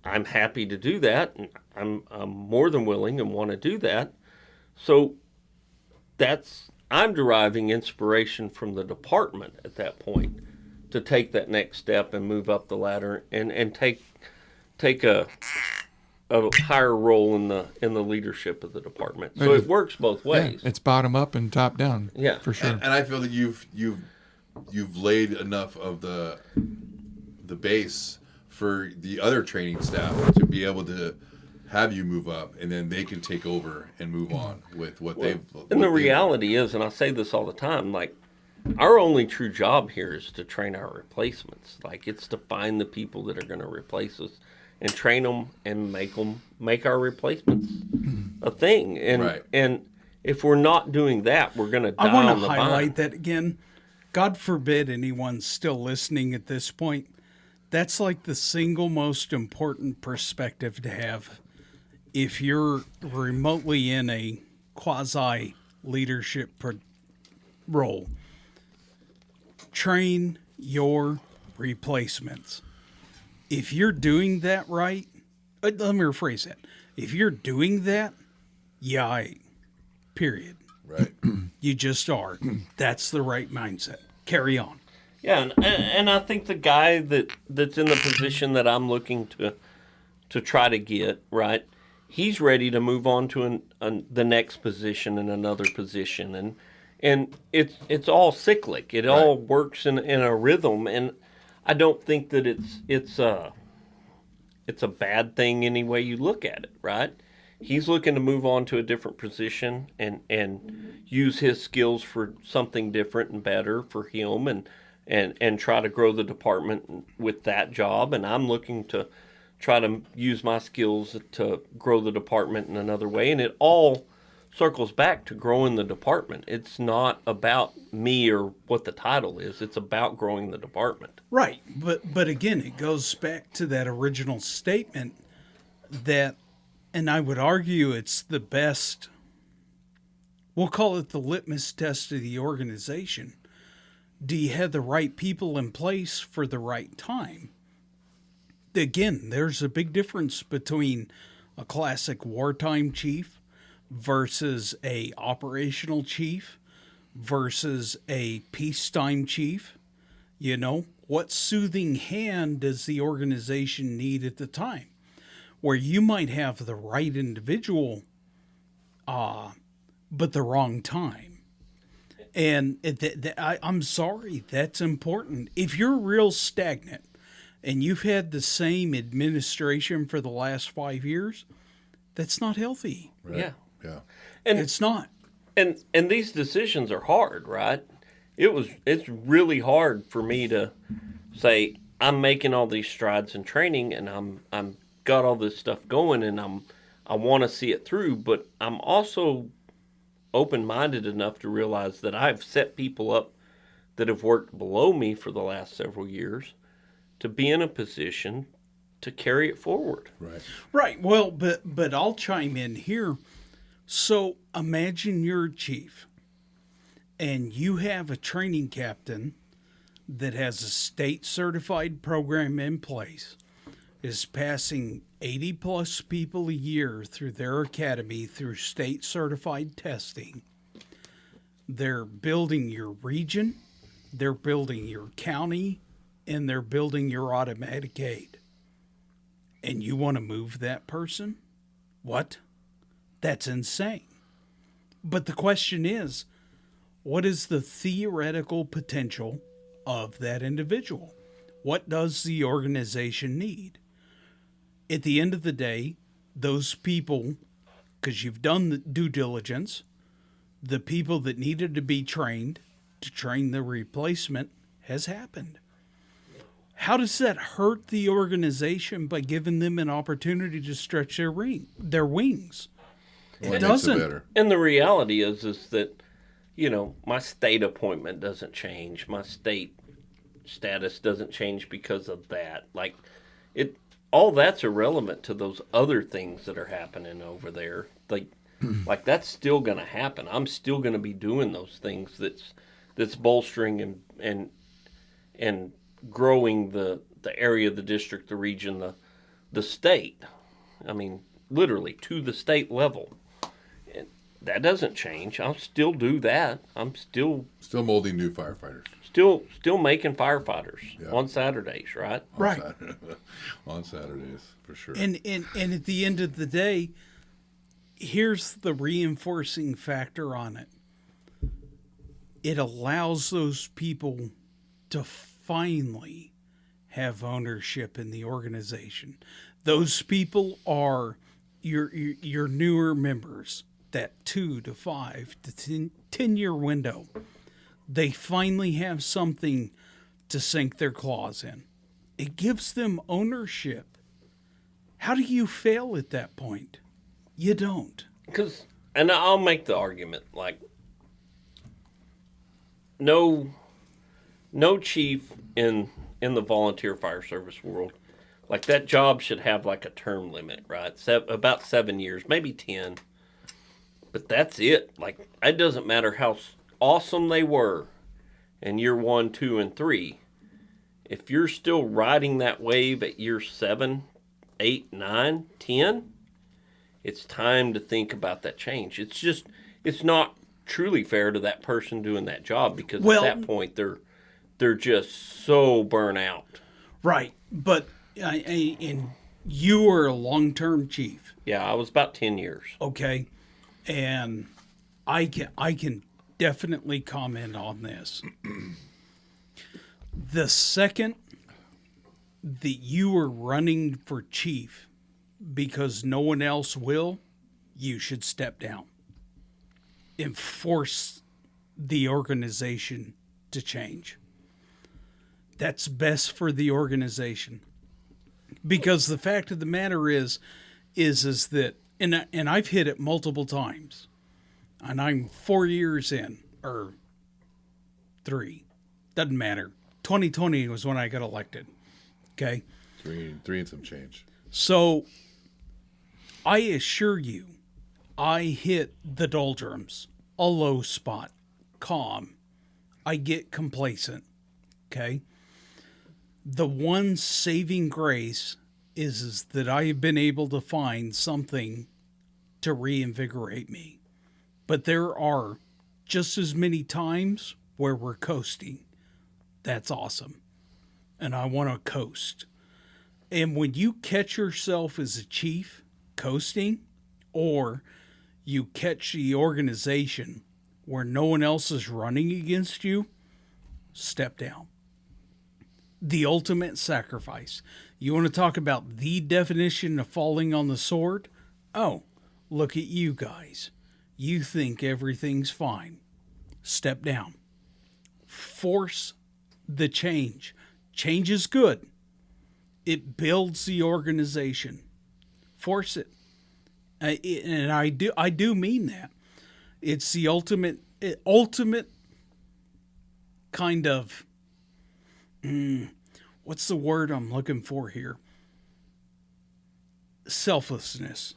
I'm happy to do that, and I'm more than willing and want to do that. So I'm deriving inspiration from the department at that point to take that next step and move up the ladder and take a higher role in the leadership of the department. So it works both ways. Yeah, it's bottom up and top down. Yeah, for sure. and I feel that you've laid enough of the base for the other training staff to be able to have you move up, and then they can take over and move on with what they've. And the reality is, and I say this all the time, like, our only true job here is to train our replacements. Like, it's to find the people that are going to replace us and train them and make our replacements a thing. And if we're not doing that, we're going to die on the vine. I want to highlight that again. God forbid anyone's still listening at this point. That's like the single most important perspective to have if you're remotely in a quasi-leadership role. Train your replacements. If you're doing that right, let me rephrase that. If you're doing that, period. Right. You just are. That's the right mindset. Carry on. Yeah, and I think the guy that's in the position that I'm looking to try to get, right, he's ready to move on to the next position and another position, and it's all cyclic. It all works in a rhythm, and I don't think that it's a bad thing any way you look at it, right? He's looking to move on to a different position and use his skills for something different and better for him and try to grow the department with that job. And I'm looking to try to use my skills to grow the department in another way. And it all circles back to growing the department. It's not about me or what the title is. It's about growing the department. Right. But again, it goes back to that original statement that, and I would argue it's the best, we'll call it the litmus test of the organization. Do you have the right people in place for the right time? Again, there's a big difference between a classic wartime chief versus a operational chief versus a peacetime chief. You know, what soothing hand does the organization need at the time? Where you might have the right individual, but the wrong time. And I'm sorry, that's important. If you're real stagnant and you've had the same administration for the last 5 years, that's not healthy. Right. Yeah. Yeah. And It's not. and these decisions are hard, right? It's really hard for me to say I'm making all these strides in training and I'm got all this stuff going and I want to see it through, but I'm also open-minded enough to realize that I've set people up that have worked below me for the last several years to be in a position to carry it forward. Right. Right. Well, but I'll chime in here. So imagine you're a chief and you have a training captain that has a state certified program in place, is passing 80 plus people a year through their academy through state certified testing. They're building your region, they're building your county, and they're building your automatic aid. And you want to move that person? What? That's insane. But the question is, what is the theoretical potential of that individual? What does the organization need? At the end of the day, those people, because you've done the due diligence, the people that needed to be trained to train the replacement has happened. How does that hurt the organization by giving them an opportunity to stretch their wings? Well, It makes doesn't. better. And the reality is that, my state appointment doesn't change. My state status doesn't change because of that. Like, all that's irrelevant to those other things that are happening over there. Like that's still going to happen. I'm still going to be doing those things that's bolstering and growing the area, the district, the region, the state. I mean, literally to the state level. And that doesn't change. I'll still do that. I'm still molding new firefighters. Still making firefighters Yeah. on Saturdays, right? Right. On Saturdays, for sure. And at the end of the day, here's the reinforcing factor on it. It allows those people to finally have ownership in the organization. Those people are your newer members, that 2 to 5 to 10 year window. They finally have something to sink their claws in. It gives them ownership. How do you fail at that point? You don't. And I'll make the argument, like, no chief in the volunteer fire service world, like that job should have like a term limit, right? About 7 years, maybe 10. But that's it. Like, it doesn't matter how awesome they were in year 1, 2, and 3. If you're still riding that wave at year 7, 8, 9, 10, it's time to think about that change. It's not truly fair to that person doing that job because at that point they're just so burnt out. Right. But and you were a long-term chief. Yeah, I was about 10 years. Okay. And I can definitely comment on this. The second that you were running for chief because no one else will, you should step down and force the organization to change. That's best for the organization. Because the fact of the matter is that, and I've hit it multiple times, and I'm 4 years in, or 3, doesn't matter. 2020 was when I got elected. Okay. Three and some change. So I assure you, I hit the doldrums, a low spot, calm. I get complacent. Okay. The one saving grace is that I have been able to find something to reinvigorate me. But there are just as many times where we're coasting. That's awesome. and I want to coast. And when you catch yourself as a chief coasting, or you catch the organization where no one else is running against you, step down. The ultimate sacrifice. You want to talk about the definition of falling on the sword? Oh, look at you guys. You think everything's fine. Step down. Force the change. Change is good. It builds the organization. Force it. And I do mean that. It's the ultimate kind of, what's the word I'm looking for here? Selflessness.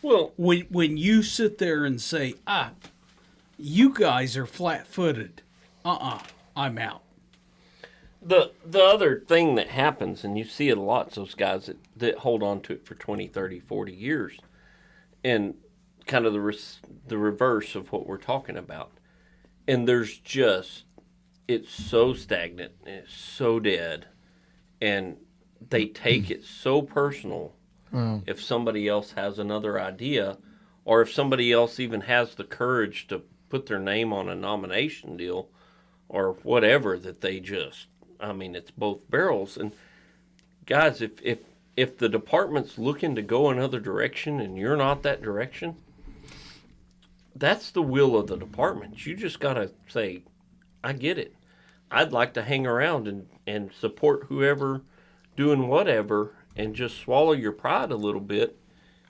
Well, When you sit there and say, you guys are flat-footed. I'm out. the other thing that happens, and you see it a lot, is those guys that hold on to it for 20, 30, 40 years, and kind of the reverse of what we're talking about. And there's just, it's so stagnant, and it's so dead, and they take it so personal if somebody else has another idea, or if somebody else even has the courage to put their name on a nomination deal or whatever, that they just, I mean, it's both barrels. And guys, if the department's looking to go another direction and you're not that direction, that's the will of the department. You just got to say, I get it. I'd like to hang around and support whoever doing whatever, and just swallow your pride a little bit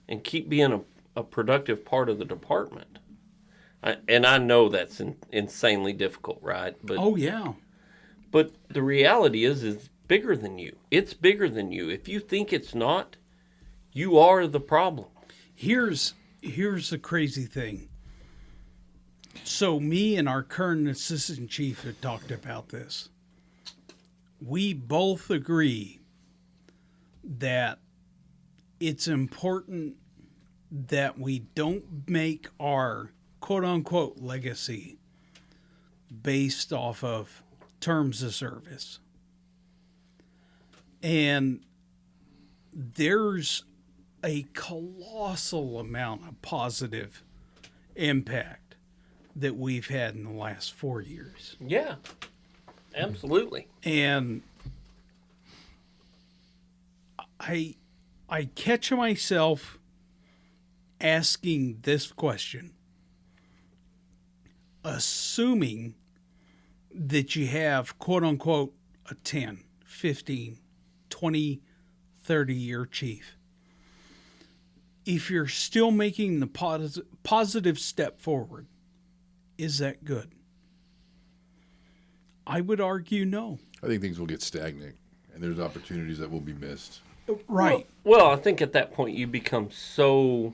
and keep being a productive part of the department. And I know that's insanely difficult, right? But Oh, yeah. But the reality is bigger than you. It's bigger than you. If you think it's not, you are the problem. Here's the crazy thing. So me and our current assistant chief have talked about this. We both agree that it's important that we don't make our quote-unquote legacy based off of terms of service. And there's a colossal amount of positive impact that we've had in the last 4 years. Yeah, absolutely. And I catch myself asking this question, assuming that you have, quote unquote, a 10, 15, 20, 30-year chief. If you're still making the positive step forward, is that good? I would argue no. I think things will get stagnant, and there's opportunities that will be missed. Right. Well, I think at that point you become so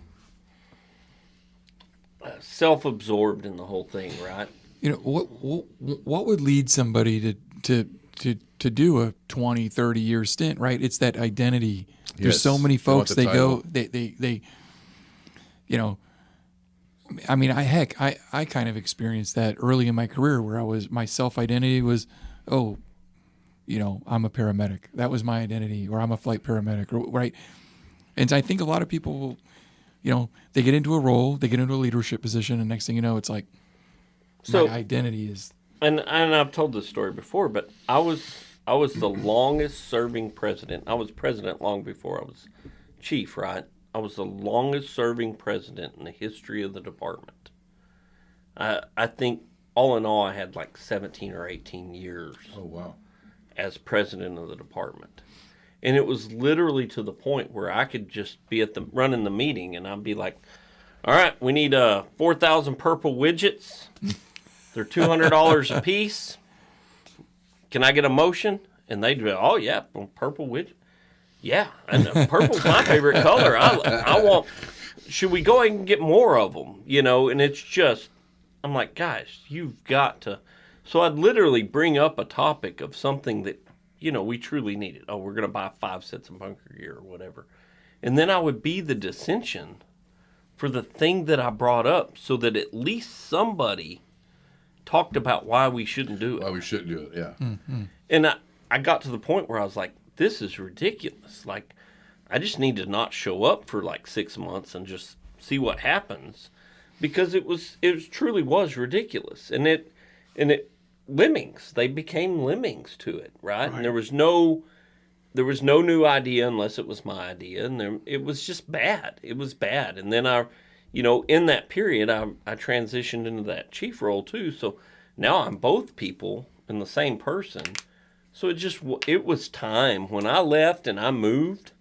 self-absorbed in the whole thing, right? You know, what would lead somebody to do a 20, 30-year stint, right? It's that identity. There's Yes. so many They want folks, the they go, title. they you know, I mean, I kind of experienced that early in my career where my self-identity was, oh, you know, I'm a paramedic. That was my identity, or I'm a flight paramedic, right? And I think a lot of people, you know, they get into a role, they get into a leadership position, and next thing you know, it's like, So, my identity is. and I've told this story before, but I was the longest serving president. I was president long before I was chief, right? I was the longest serving president in the history of the department. I think all in all, I had like 17 or 18 years Oh, wow. as president of the department. And it was literally to the point where I could just be running the meeting, and I'd be like, all right, we need 4,000 purple widgets. They're $200 a piece. Can I get a motion? And they'd be, oh, yeah, purple widget. Yeah, and purple's my favorite color. I want, should we go ahead and get more of them? You know, and it's just, I'm like, guys, you've got to. So I'd literally bring up a topic of something that, you know, we truly needed. Oh, we're going to buy 5 sets of bunker gear or whatever. And then I would be the dissension for the thing that I brought up, so that at least somebody talked about why we shouldn't do it. Why we shouldn't do it, yeah. And I got to the point where I was like, this is ridiculous. Like, I just need to not show up for like 6 months and just see what happens, because it truly was ridiculous. And it lemmings, they became lemmings to it, right? And there was no new idea unless it was my idea, and it was just bad. It was bad. And then in that period, I transitioned into that chief role too. So now I'm both people and the same person. So it was time when I left and I moved.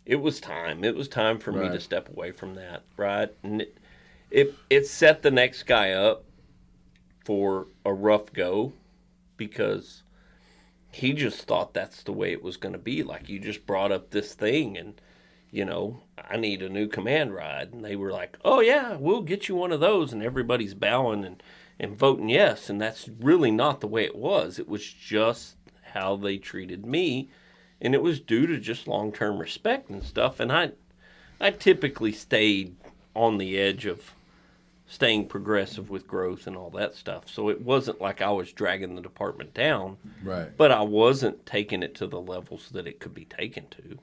It was time. It was time for me to step away from that, right? And it set the next guy up for a rough go, because he just thought that's the way it was going to be. Like, you just brought up this thing and, I need a new command ride. And they were like, oh, yeah, we'll get you one of those. And everybody's bowing and voting yes. And that's really not the way it was. It was just how they treated me. And it was due to just long-term respect and stuff. And I typically stayed on the edge of staying progressive with growth and all that stuff. So it wasn't like I was dragging the department down. Right. But I wasn't taking it to the levels that it could be taken to.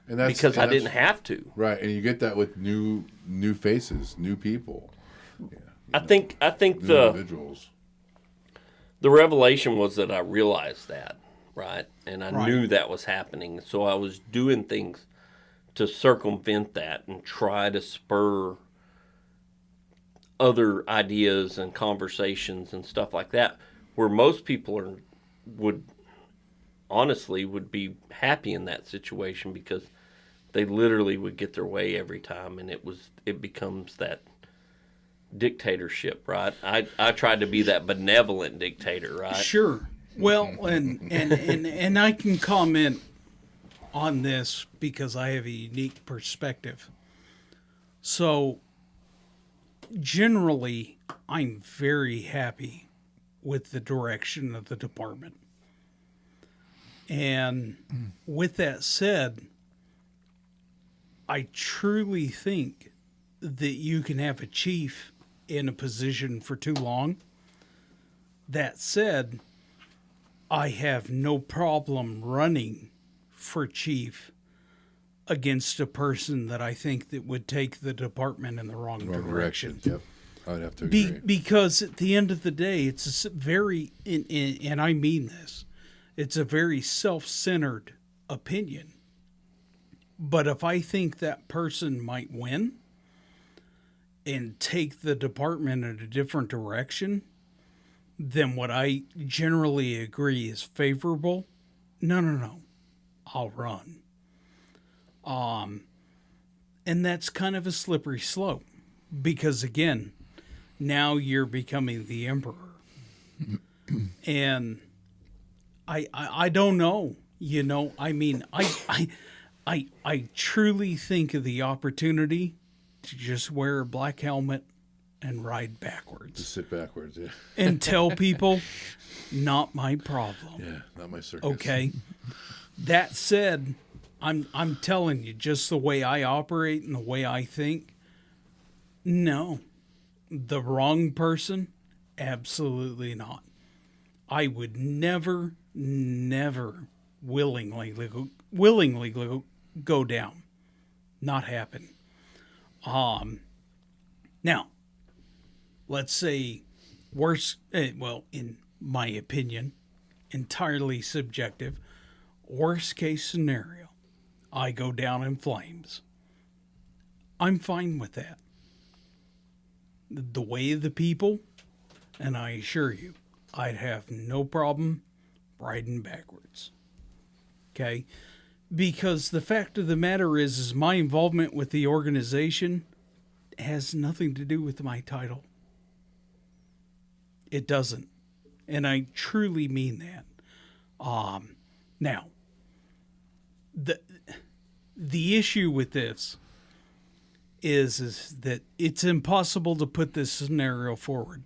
Because I didn't have to. Right. And you get that with new faces, new people. Yeah, I think new individuals. The revelation was that I realized that, right? And I knew that was happening. So I was doing things to circumvent that and try to spur other ideas and conversations and stuff like that, where most people would be happy in that situation, because they literally would get their way every time, and it becomes that dictatorship, right? I tried to be that benevolent dictator, right? Sure. Well, and I can comment on this because I have a unique perspective. So generally, I'm very happy with the direction of the department. And with that said, I truly think that you can have a chief in a position for too long. That said, I have no problem running for chief against a person that I think that would take the department in the wrong direction. Yep, I would have to agree. Because at the end of the day, it's a very, and I mean this, it's a very self-centered opinion. But if I think that person might win and take the department in a different direction than what I generally agree is favorable, no, I'll run. And that's kind of a slippery slope, because again, now you're becoming the emperor. And I don't know, I mean, I truly think of the opportunity to just wear a black helmet and ride backwards. Just sit backwards, yeah. And tell people, not my problem. Yeah, not my circus. Okay. That said, I'm telling you, just the way I operate and the way I think, no. The wrong person, absolutely not. I would never willingly go down. Not happen. Now, let's say in my opinion, entirely subjective, worst case scenario, I go down in flames. I'm fine with that. The way of the people, and I assure you, I'd have no problem riding backwards. Okay? Because the fact of the matter is my involvement with the organization has nothing to do with my title. It doesn't. And I truly mean that. Now, the issue with this is that it's impossible to put this scenario forward.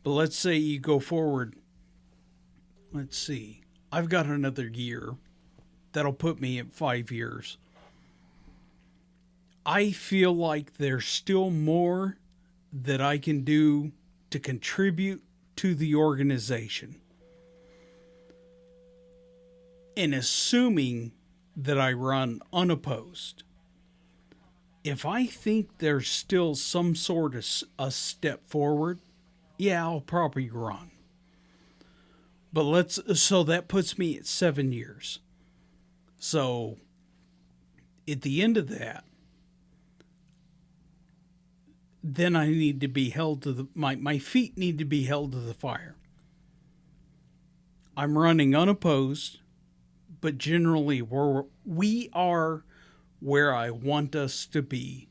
But let's say you go forward. Let's see. I've got another year. That'll put me at 5 years. I feel like there's still more that I can do to contribute to the organization. and assuming that I run unopposed, if I think there's still some sort of a step forward, yeah, I'll probably run. But so that puts me at 7 years. So at the end of that, then I need to be held to my feet need to be held to the fire. I'm running unopposed, but generally we are where I want us to be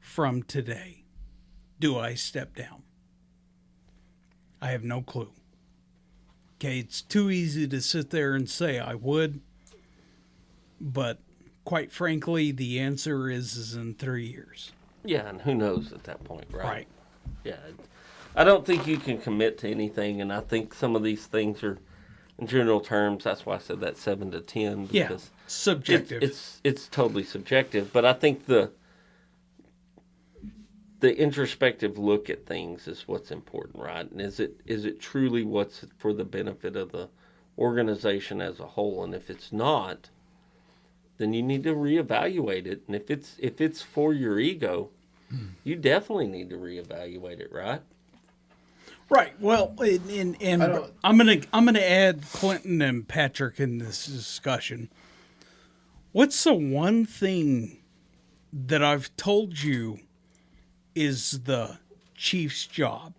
from today. Do I step down? I have no clue. Okay, it's too easy to sit there and say I would, but quite frankly, the answer is in 3 years. Yeah, and who knows at that point, right? Right. Yeah. I don't think you can commit to anything, and I think some of these things are, in general terms, that's why I said that 7 to 10. Yeah, Because subjective. It's totally subjective, but I think the introspective look at things is what's important, right? And is it truly what's for the benefit of the organization as a whole? And if it's not, then you need to reevaluate it. And if it's for your ego, you definitely need to reevaluate it, right? Right. Well, and I'm gonna add Clinton and Patrick in this discussion. What's the one thing that I've told you is the chief's job?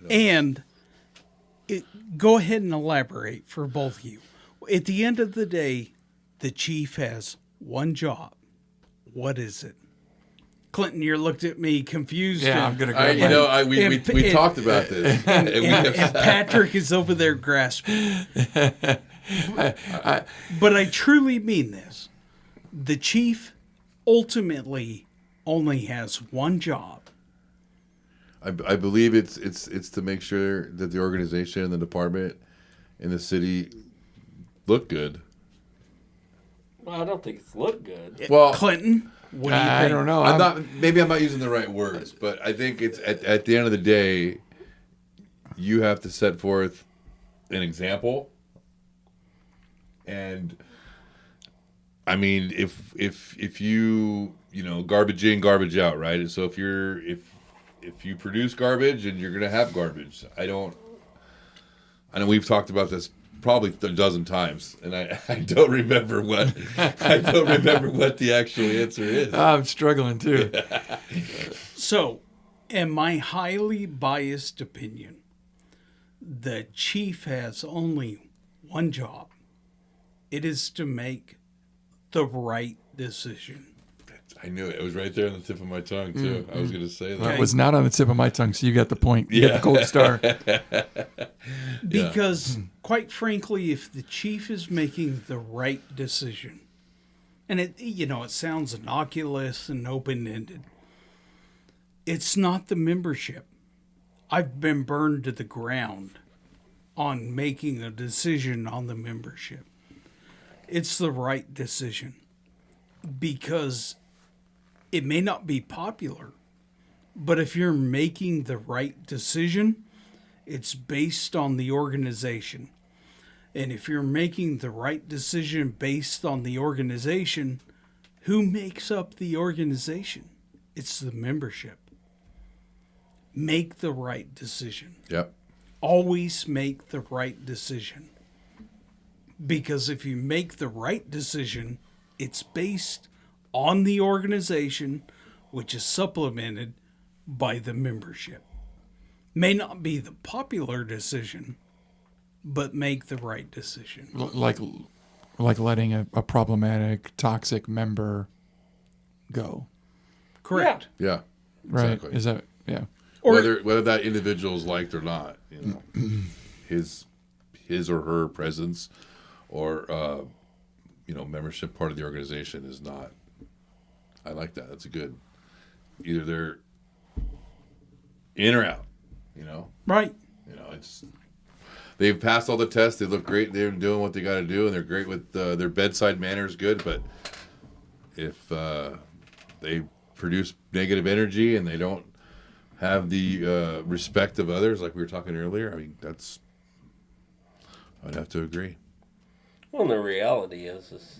And go ahead and elaborate for both of you. At the end of the day, the chief has one job. What is it? Clinton, you looked at me confused. Yeah, I'm gonna go. We talked about this, and Patrick is over there grasping. But I truly mean this. The chief ultimately only has one job. I believe it's to make sure that the organization and the department and the city look good. Well, I don't think it's looked good. Well, Clinton, what do you think? I don't know. Maybe I'm not using the right words, but I think it's at the end of the day, you have to set forth an example. And I mean, if you garbage in, garbage out, right? And so if you produce garbage, and you're gonna have garbage. I know we've talked about this probably a dozen times, and I don't remember what the actual answer is. I'm struggling too. So, in my highly biased opinion, the chief has only one job. It is to make the right decision. I knew it. It was right there on the tip of my tongue too. I was going to say that. It was not on the tip of my tongue, so you got the point. You got the gold star. Because, quite frankly, if the chief is making the right decision, and it sounds innocuous and open-ended, it's not the membership. I've been burned to the ground on making a decision on the membership. It's the right decision because it may not be popular, but if you're making the right decision, it's based on the organization. And if you're making the right decision based on the organization, who makes up the organization? It's the membership. Make the right decision. Yep. Always make the right decision. Because if you make the right decision, it's based on the organization, which is supplemented by the membership. May not be the popular decision, but make the right decision. Like letting a problematic, toxic member go. Correct. Yeah. Right? Exactly. Is that Or whether that individual is liked or not, his or her presence or membership part of the organization is not. I like that. That's a good. Either they're in or out. right. It's they've passed all the tests. They look great. They're doing what they got to do, and they're great with their bedside manner is good. But if they produce negative energy and they don't have the respect of others, like we were talking earlier, I mean, I'd have to agree. Well, the reality is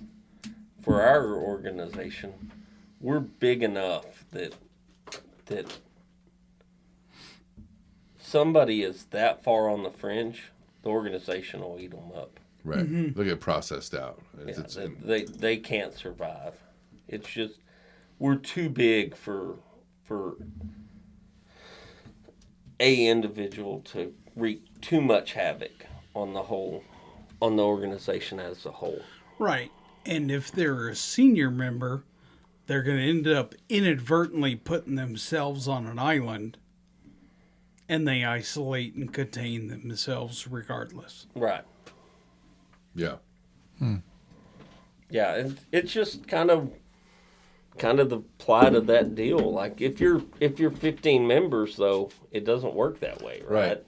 for our organization, we're big enough that somebody is that far on the fringe, the organization will eat them up. Right. They'll get processed out. They can't survive. It's just we're too big for a individual to wreak too much havoc on the organization as a whole. Right. And if they're a senior member, they're going to end up inadvertently putting themselves on an island, and they isolate and contain themselves regardless. Right. Yeah. Yeah, and it's just kind of the plight of that deal. Like if you're 15 members though, it doesn't work that way, right?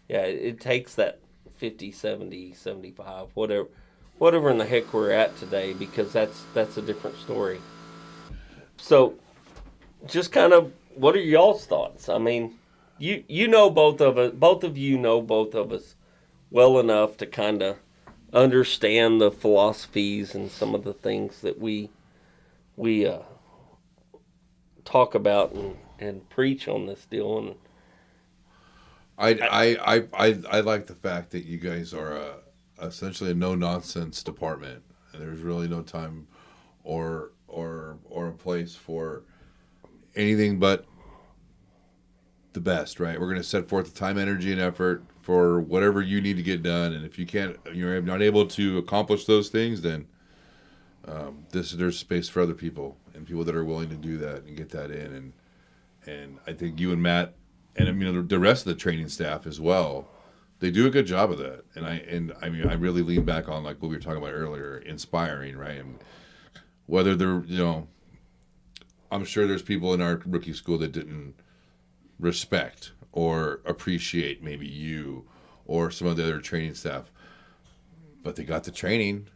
Yeah, it takes that 50, 70, 75, whatever in the heck we're at today, because that's a different story. So just kind of, what are y'all's thoughts? I mean, you know both of you know both of us well enough to kind of understand the philosophies and some of the things that we talk about and preach on this deal. And I like the fact that you guys are essentially a no nonsense department, and there's really no time or a place for anything but the best. Right? We're going to set forth the time, energy, and effort for whatever you need to get done, and if you're not able to accomplish those things, then there's space for other people and people that are willing to do that and get that in. And I think you and Matt, and I mean the rest of the training staff as well, they do a good job of that. And I really lean back on like what we were talking about earlier, inspiring, right? And whether they're I'm sure there's people in our rookie school that didn't respect or appreciate maybe you or some of the other training staff, but they got the training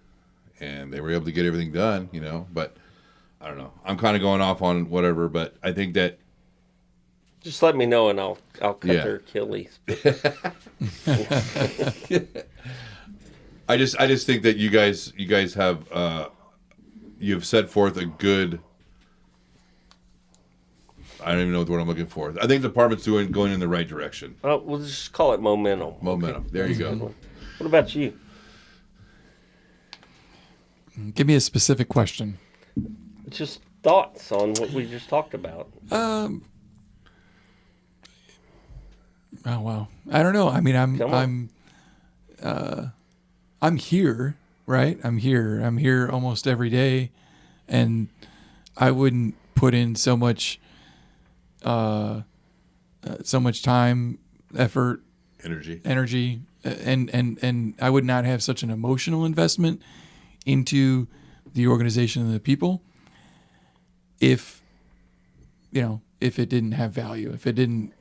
and they were able to get everything done, but I don't know. I'm kind of going off on whatever, but I think that just let me know and I'll cut their Achilles. I just think that you guys have you've set forth a good, I don't even know what word I'm looking for. I think the department's going in the right direction. We'll just call it momentum. Momentum. Okay. There you go. What about you? Give me a specific question. Just thoughts on what we just talked about. Oh wow. I don't know. I mean, I'm here, right? I'm here almost every day, and I wouldn't put in so much time, effort, energy, and I would not have such an emotional investment into the organization and the people if it didn't have value, if it didn't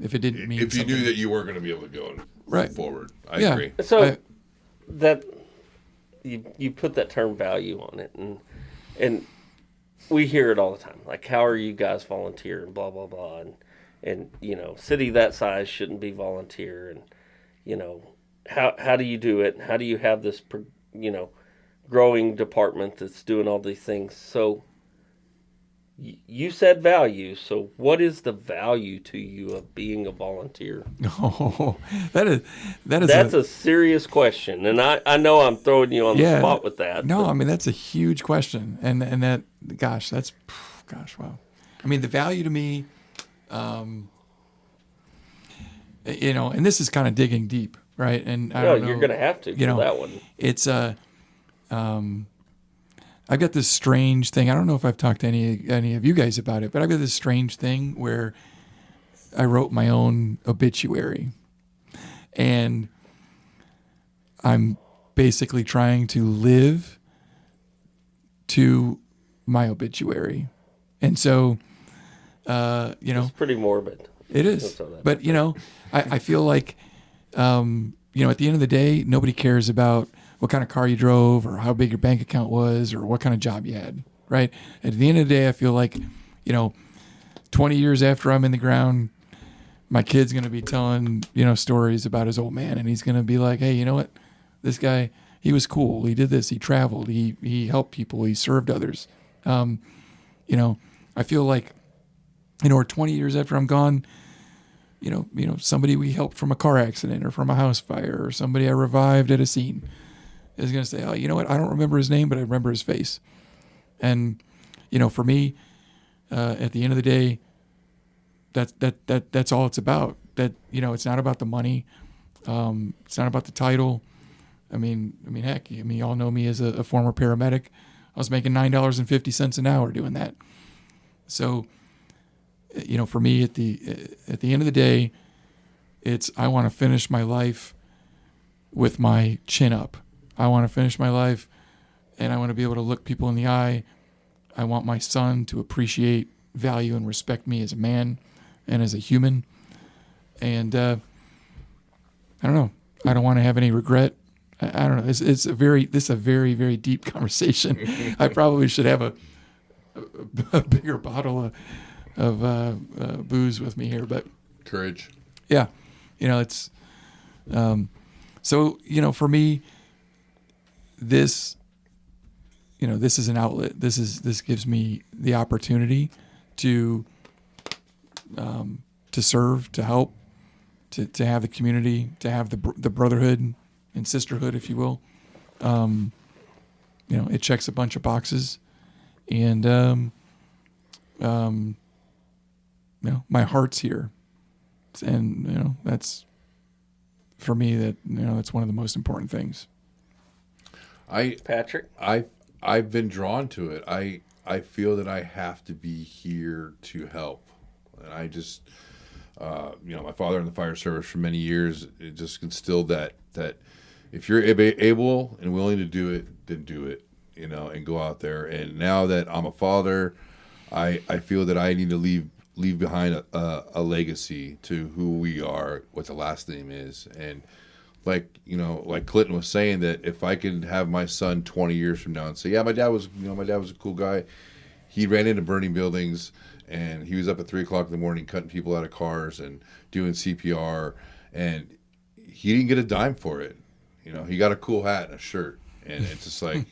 if it didn't mean if you something. knew that you weren't going to be able to go forward. I agree. So that you put that term value on it, and we hear it all the time. Like, how are you guys volunteer and blah blah blah, and city that size shouldn't be volunteer, and how do you do it? How do you have this growing department that's doing all these things? So you said value. So what is the value to you of being a volunteer? Oh, that's a serious question, and I know I'm throwing you on the spot with that. No, I mean that's a huge question, and that wow. I mean the value to me, and this is kind of digging deep, right? And I don't know, you're gonna have to for that one. It's I've got this strange thing. I don't know if I've talked to any of you guys about it, but I've got this strange thing where I wrote my own obituary, and I'm basically trying to live to my obituary. And so, it's pretty morbid. It is. But, I feel like, at the end of the day, nobody cares about what kind of car you drove or how big your bank account was or what kind of job you had, right? At the end of the day, I feel like, 20 years after I'm in the ground, my kid's going to be telling, stories about his old man, and he's going to be like, hey, you know what? this guy, he was cool. He did this. He traveled. He helped people. He served others. I feel like, or 20 years after I'm gone, somebody we helped from a car accident or from a house fire or somebody I revived at a scene is going to say, oh, you know what? I don't remember his name, but I remember his face. And, for me, at the end of the day, that's all it's about. That, it's not about the money. It's not about the title. I mean, heck, y'all know me as a former paramedic. I was making $9.50 an hour doing that. So, for me, at the end of the day, I want to finish my life with my chin up. I want to finish my life, and I want to be able to look people in the eye. I want my son to appreciate, value, and respect me as a man and as a human. And I don't know. I don't want to have any regret. I don't know. This is a very, very deep conversation. I probably should have a bigger bottle of booze with me here, but Courage. yeah, it's so for me, this is an outlet. This gives me the opportunity to serve, to help, to have the community, to have the brotherhood and sisterhood, if you will. It checks a bunch of boxes, and my heart's here, and that's for me. That's one of the most important things. Patrick, I've been drawn to it. I feel that I have to be here to help, and I just my father in the fire service for many years, it just instilled that if you're able and willing to do it, then do it, and go out there. And now that I'm a father, I feel that I need to leave behind a legacy to who we are, what the last name is. And like Clinton was saying, that if I can have my son 20 years from now and say, yeah, my dad was a cool guy. He ran into burning buildings, and he was up at 3:00 in the morning cutting people out of cars and doing CPR, and he didn't get a dime for it. He got a cool hat and a shirt, and it's just like,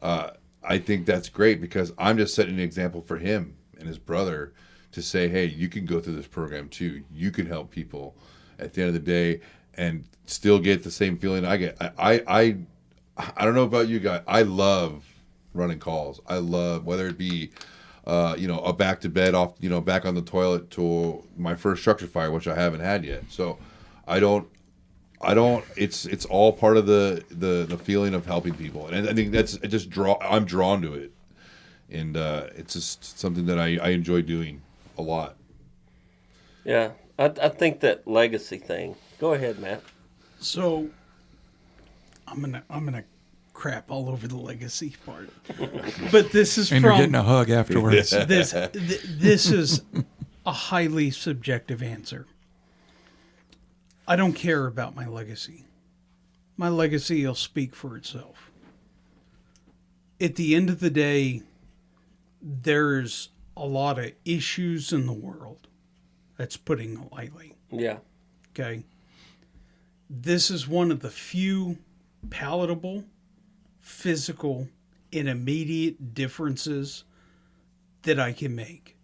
I think that's great, because I'm just setting an example for him and his brother to say, hey, you can go through this program too. You can help people at the end of the day and still get the same feeling I get. I don't know about you guys. I love running calls. I love, whether it be a back to bed off, back on the toilet, to my first structure fire, which I haven't had yet. So I don't, it's all part of the feeling of helping people. And I think I'm drawn to it. And it's just something that I enjoy doing a lot. Yeah, I think that legacy thing. Go ahead, Matt. So I'm gonna crap all over the legacy part, but this is and you're getting a hug afterwards. This is a highly subjective answer. I don't care about my legacy. My legacy will speak for itself. At the end of the day, there's a lot of issues in the world. That's putting it lightly. Yeah. Okay. This is one of the few palatable, physical, and immediate differences that I can make.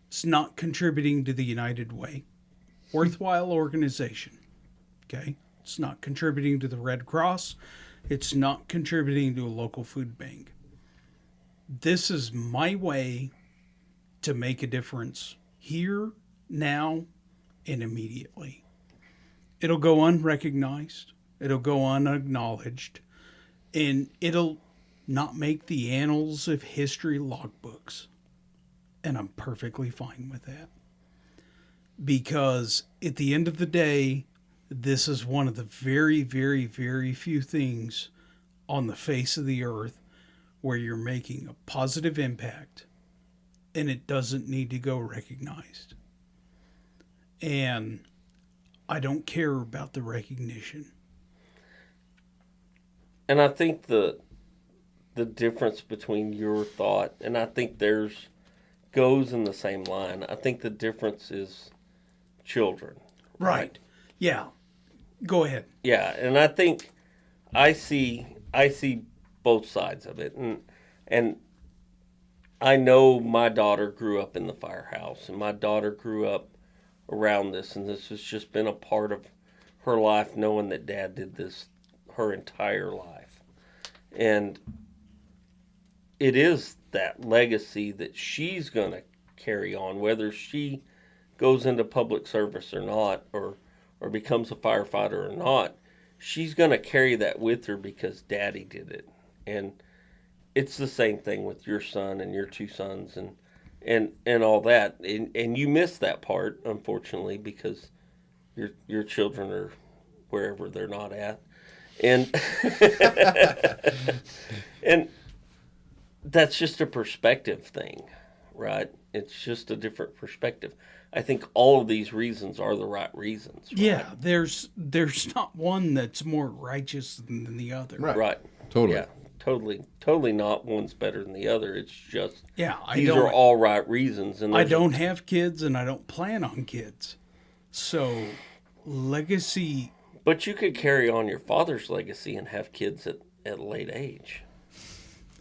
It's not contributing to the United Way. Worthwhile organization. Okay. It's not contributing to the Red Cross. It's not contributing to a local food bank. This is my way to make a difference here, now, and immediately. It'll go unrecognized. It'll go unacknowledged. And it'll not make the annals of history logbooks. And I'm perfectly fine with that. Because at the end of the day, this is one of the very, very, very few things on the face of the earth where you're making a positive impact and it doesn't need to go recognized. And I don't care about the recognition. And I think the difference between your thought, and I think theirs goes in the same line. I think the difference is children. Right. Yeah. Go ahead. Yeah, and I think I see both sides of it, and I know my daughter grew up in the firehouse, and my daughter grew up around this, and this has just been a part of her life, knowing that Dad did this her entire life. And it is that legacy that she's going to carry on, whether she goes into public service or not, or becomes a firefighter or not. She's going to carry that with her because Daddy did it. And it's the same thing with your son and your two sons and all that. And you miss that part, unfortunately, because your children are wherever they're not at. And and that's just a perspective thing, right? It's just a different perspective. I think all of these reasons are the right reasons. Right? Yeah, there's not one that's more righteous than the other. Right. Totally. Yeah. Totally not one's better than the other. It's just these are don't all right reasons. And I don't have kids, and I don't plan on kids. So legacy. But you could carry on your father's legacy and have kids at a late age.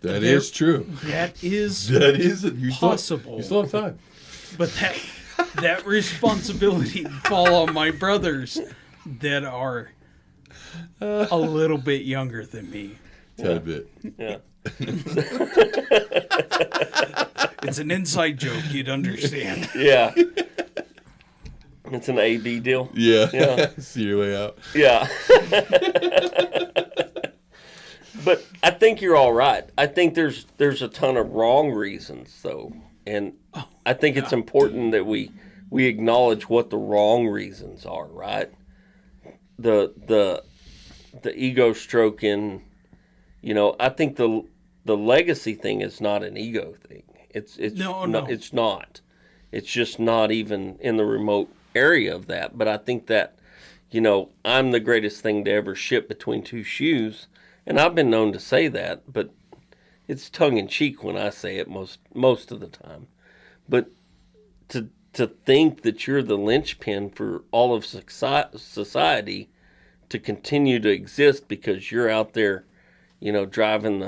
That is true. That is possible. You still have time. But that responsibility would fall on my brothers that are a little bit younger than me. Tad bit. Yeah. It's an inside joke, you'd understand. Yeah. It's an A-B deal. Yeah. See your way out. Yeah. But I think you're all right. I think there's a ton of wrong reasons, though. And I think it's important that we acknowledge what the wrong reasons are, right? The ego stroking, I think the legacy thing is not an ego thing. It's not. It's just not even in the remote area of that. But I think that, I'm the greatest thing to ever ship between two shoes. And I've been known to say that, but it's tongue-in-cheek when I say it most of the time. But to think that you're the linchpin for all of society to continue to exist because you're out there, driving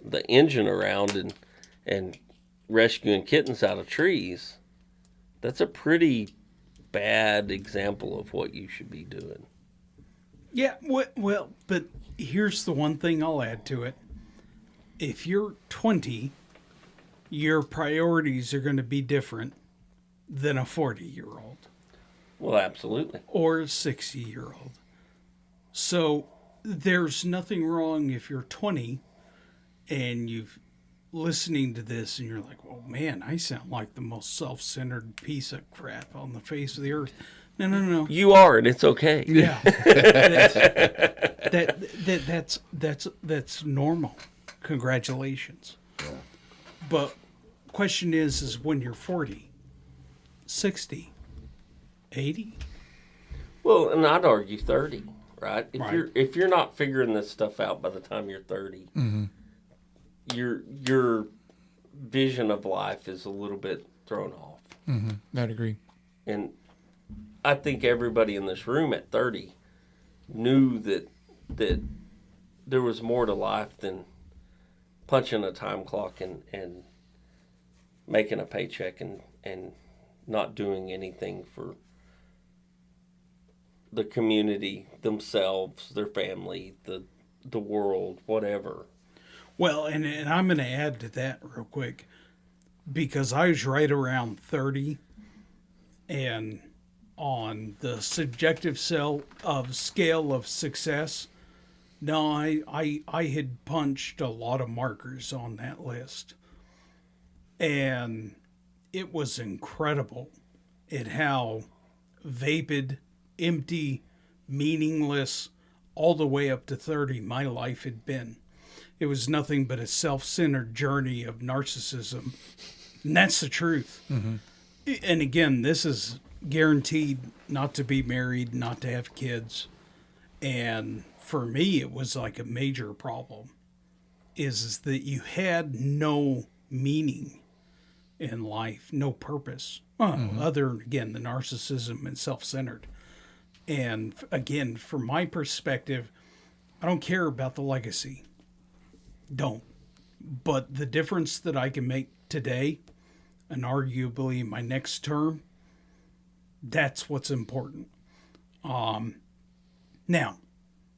the engine around and rescuing kittens out of trees, that's a pretty bad example of what you should be doing. Yeah, well, but here's the one thing I'll add to it. If you're 20, your priorities are going to be different than a 40-year-old. Well, absolutely. Or a 60-year-old. So there's nothing wrong if you're 20 and you've listening to this and you're like, oh man, I sound like the most self-centered piece of crap on the face of the earth. No. You are, and it's okay. Yeah. That's normal. Congratulations. Yeah. But question is when you're 40, 60, 80? Well, and I'd argue 30, right? Right. If you're not figuring this stuff out by the time you're 30, your vision of life is a little bit thrown off. I'd agree. And I think everybody in this room at 30 knew that there was more to life than punching a time clock and making a paycheck and not doing anything for the community, themselves, their family, the world, whatever. Well, and I'm going to add to that real quick because I was right around 30 and on the subjective scale of success, no, I had punched a lot of markers on that list. And it was incredible at how vapid, empty, meaningless, all the way up to 30 my life had been. It was nothing but a self-centered journey of narcissism. And that's the truth. And again, this is guaranteed not to be married, not to have kids. And for me, it was like a major problem is that you had no meaning in life, no purpose, other than, again, the narcissism and self-centered. And again, from my perspective, I don't care about the legacy. Don't. But the difference that I can make today and arguably my next term, that's what's important. Now,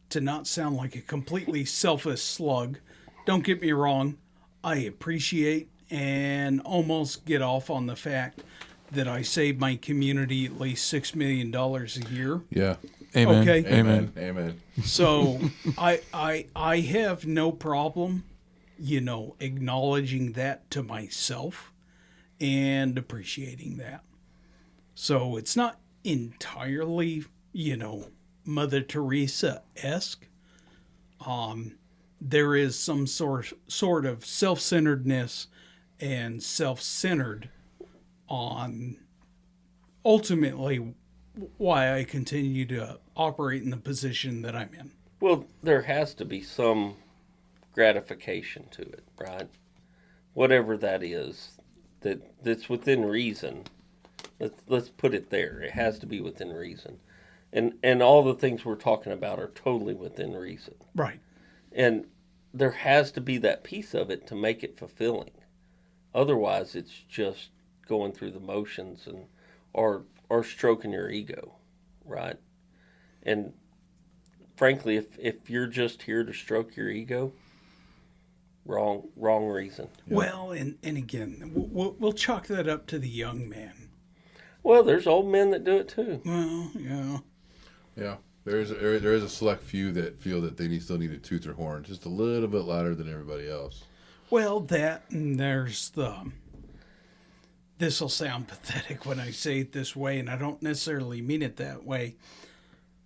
to not sound like a completely selfish slug, don't get me wrong, I appreciate and almost get off on the fact that I save my community at least $6 million a year. Yeah. Amen. Okay. Amen. Amen. So I have no problem, acknowledging that to myself and appreciating that. So it's not entirely, Mother Teresa-esque. There is some sort of self-centeredness and self-centered on ultimately why I continue to operate in the position that I'm in. Well, there has to be some gratification to it, right? Whatever that is, that's within reason. Let's put it there. It has to be within reason. And all the things we're talking about are totally within reason. Right. And there has to be that piece of it to make it fulfilling. Otherwise, it's just going through the motions and or stroking your ego, right? And frankly, if you're just here to stroke your ego, wrong reason. Yeah. Well, and again, we'll chalk that up to the young man. Well, there's old men that do it too. Well, yeah. Yeah. There is a select few that feel that they still need to toot their horn just a little bit louder than everybody else. Well, that, and there's this will sound pathetic when I say it this way, and I don't necessarily mean it that way,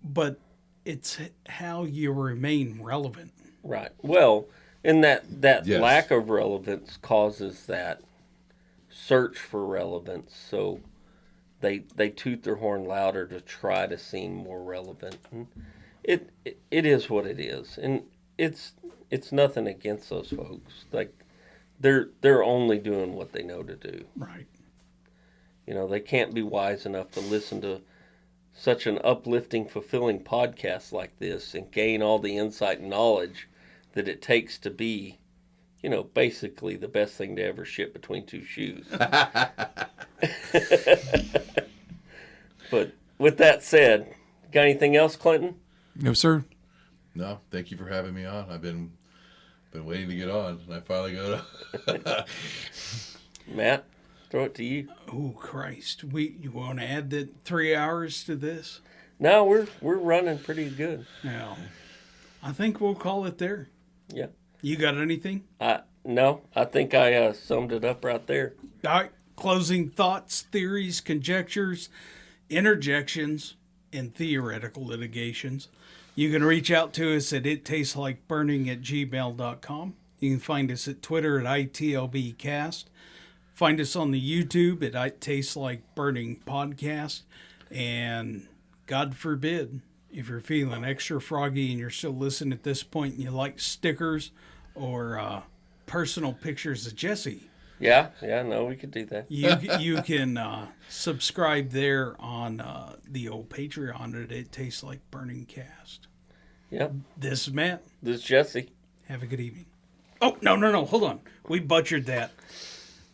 but it's how you remain relevant. Right. Well, and that Yes. lack of relevance causes that search for relevance. So they toot their horn louder to try to seem more relevant. And it is what it is, and it's nothing against those folks. Like they're only doing what they know to do. Right. They can't be wise enough to listen to such an uplifting, fulfilling podcast like this and gain all the insight and knowledge that it takes to be, basically the best thing to ever shit between two shoes. But with that said, got anything else, Clinton? No, sir. No, thank you for having me on. I've been waiting to get on, and I finally got on. Matt, throw it to you. Oh, Christ. You want to add that 3 hours to this? No, we're running pretty good. No. I think we'll call it there. Yeah. You got anything? No, I think I summed it up right there. All right. Closing thoughts, theories, conjectures, interjections, and theoretical litigations. You can reach out to us at ittasteslikeburningcast@gmail.com. You can find us at Twitter at ITLBcast. Find us on the YouTube at ItTastesLikeBurning Podcast. And God forbid, if you're feeling extra froggy and you're still listening at this point and you like stickers or personal pictures of Jesse, Yeah, no, we could do that. you can subscribe there on the old Patreon at It Tastes Like Burning Cast. Yep. This is Matt. This is Jesse. Have a good evening. Oh, no. Hold on. We butchered that.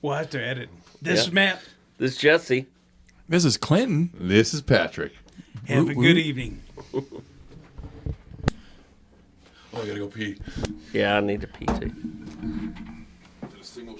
We'll have to edit. This is Matt. This is Jesse. This is Clinton. This is Patrick. Have a good evening. Oh, I gotta go pee. Yeah, I need to pee too. Single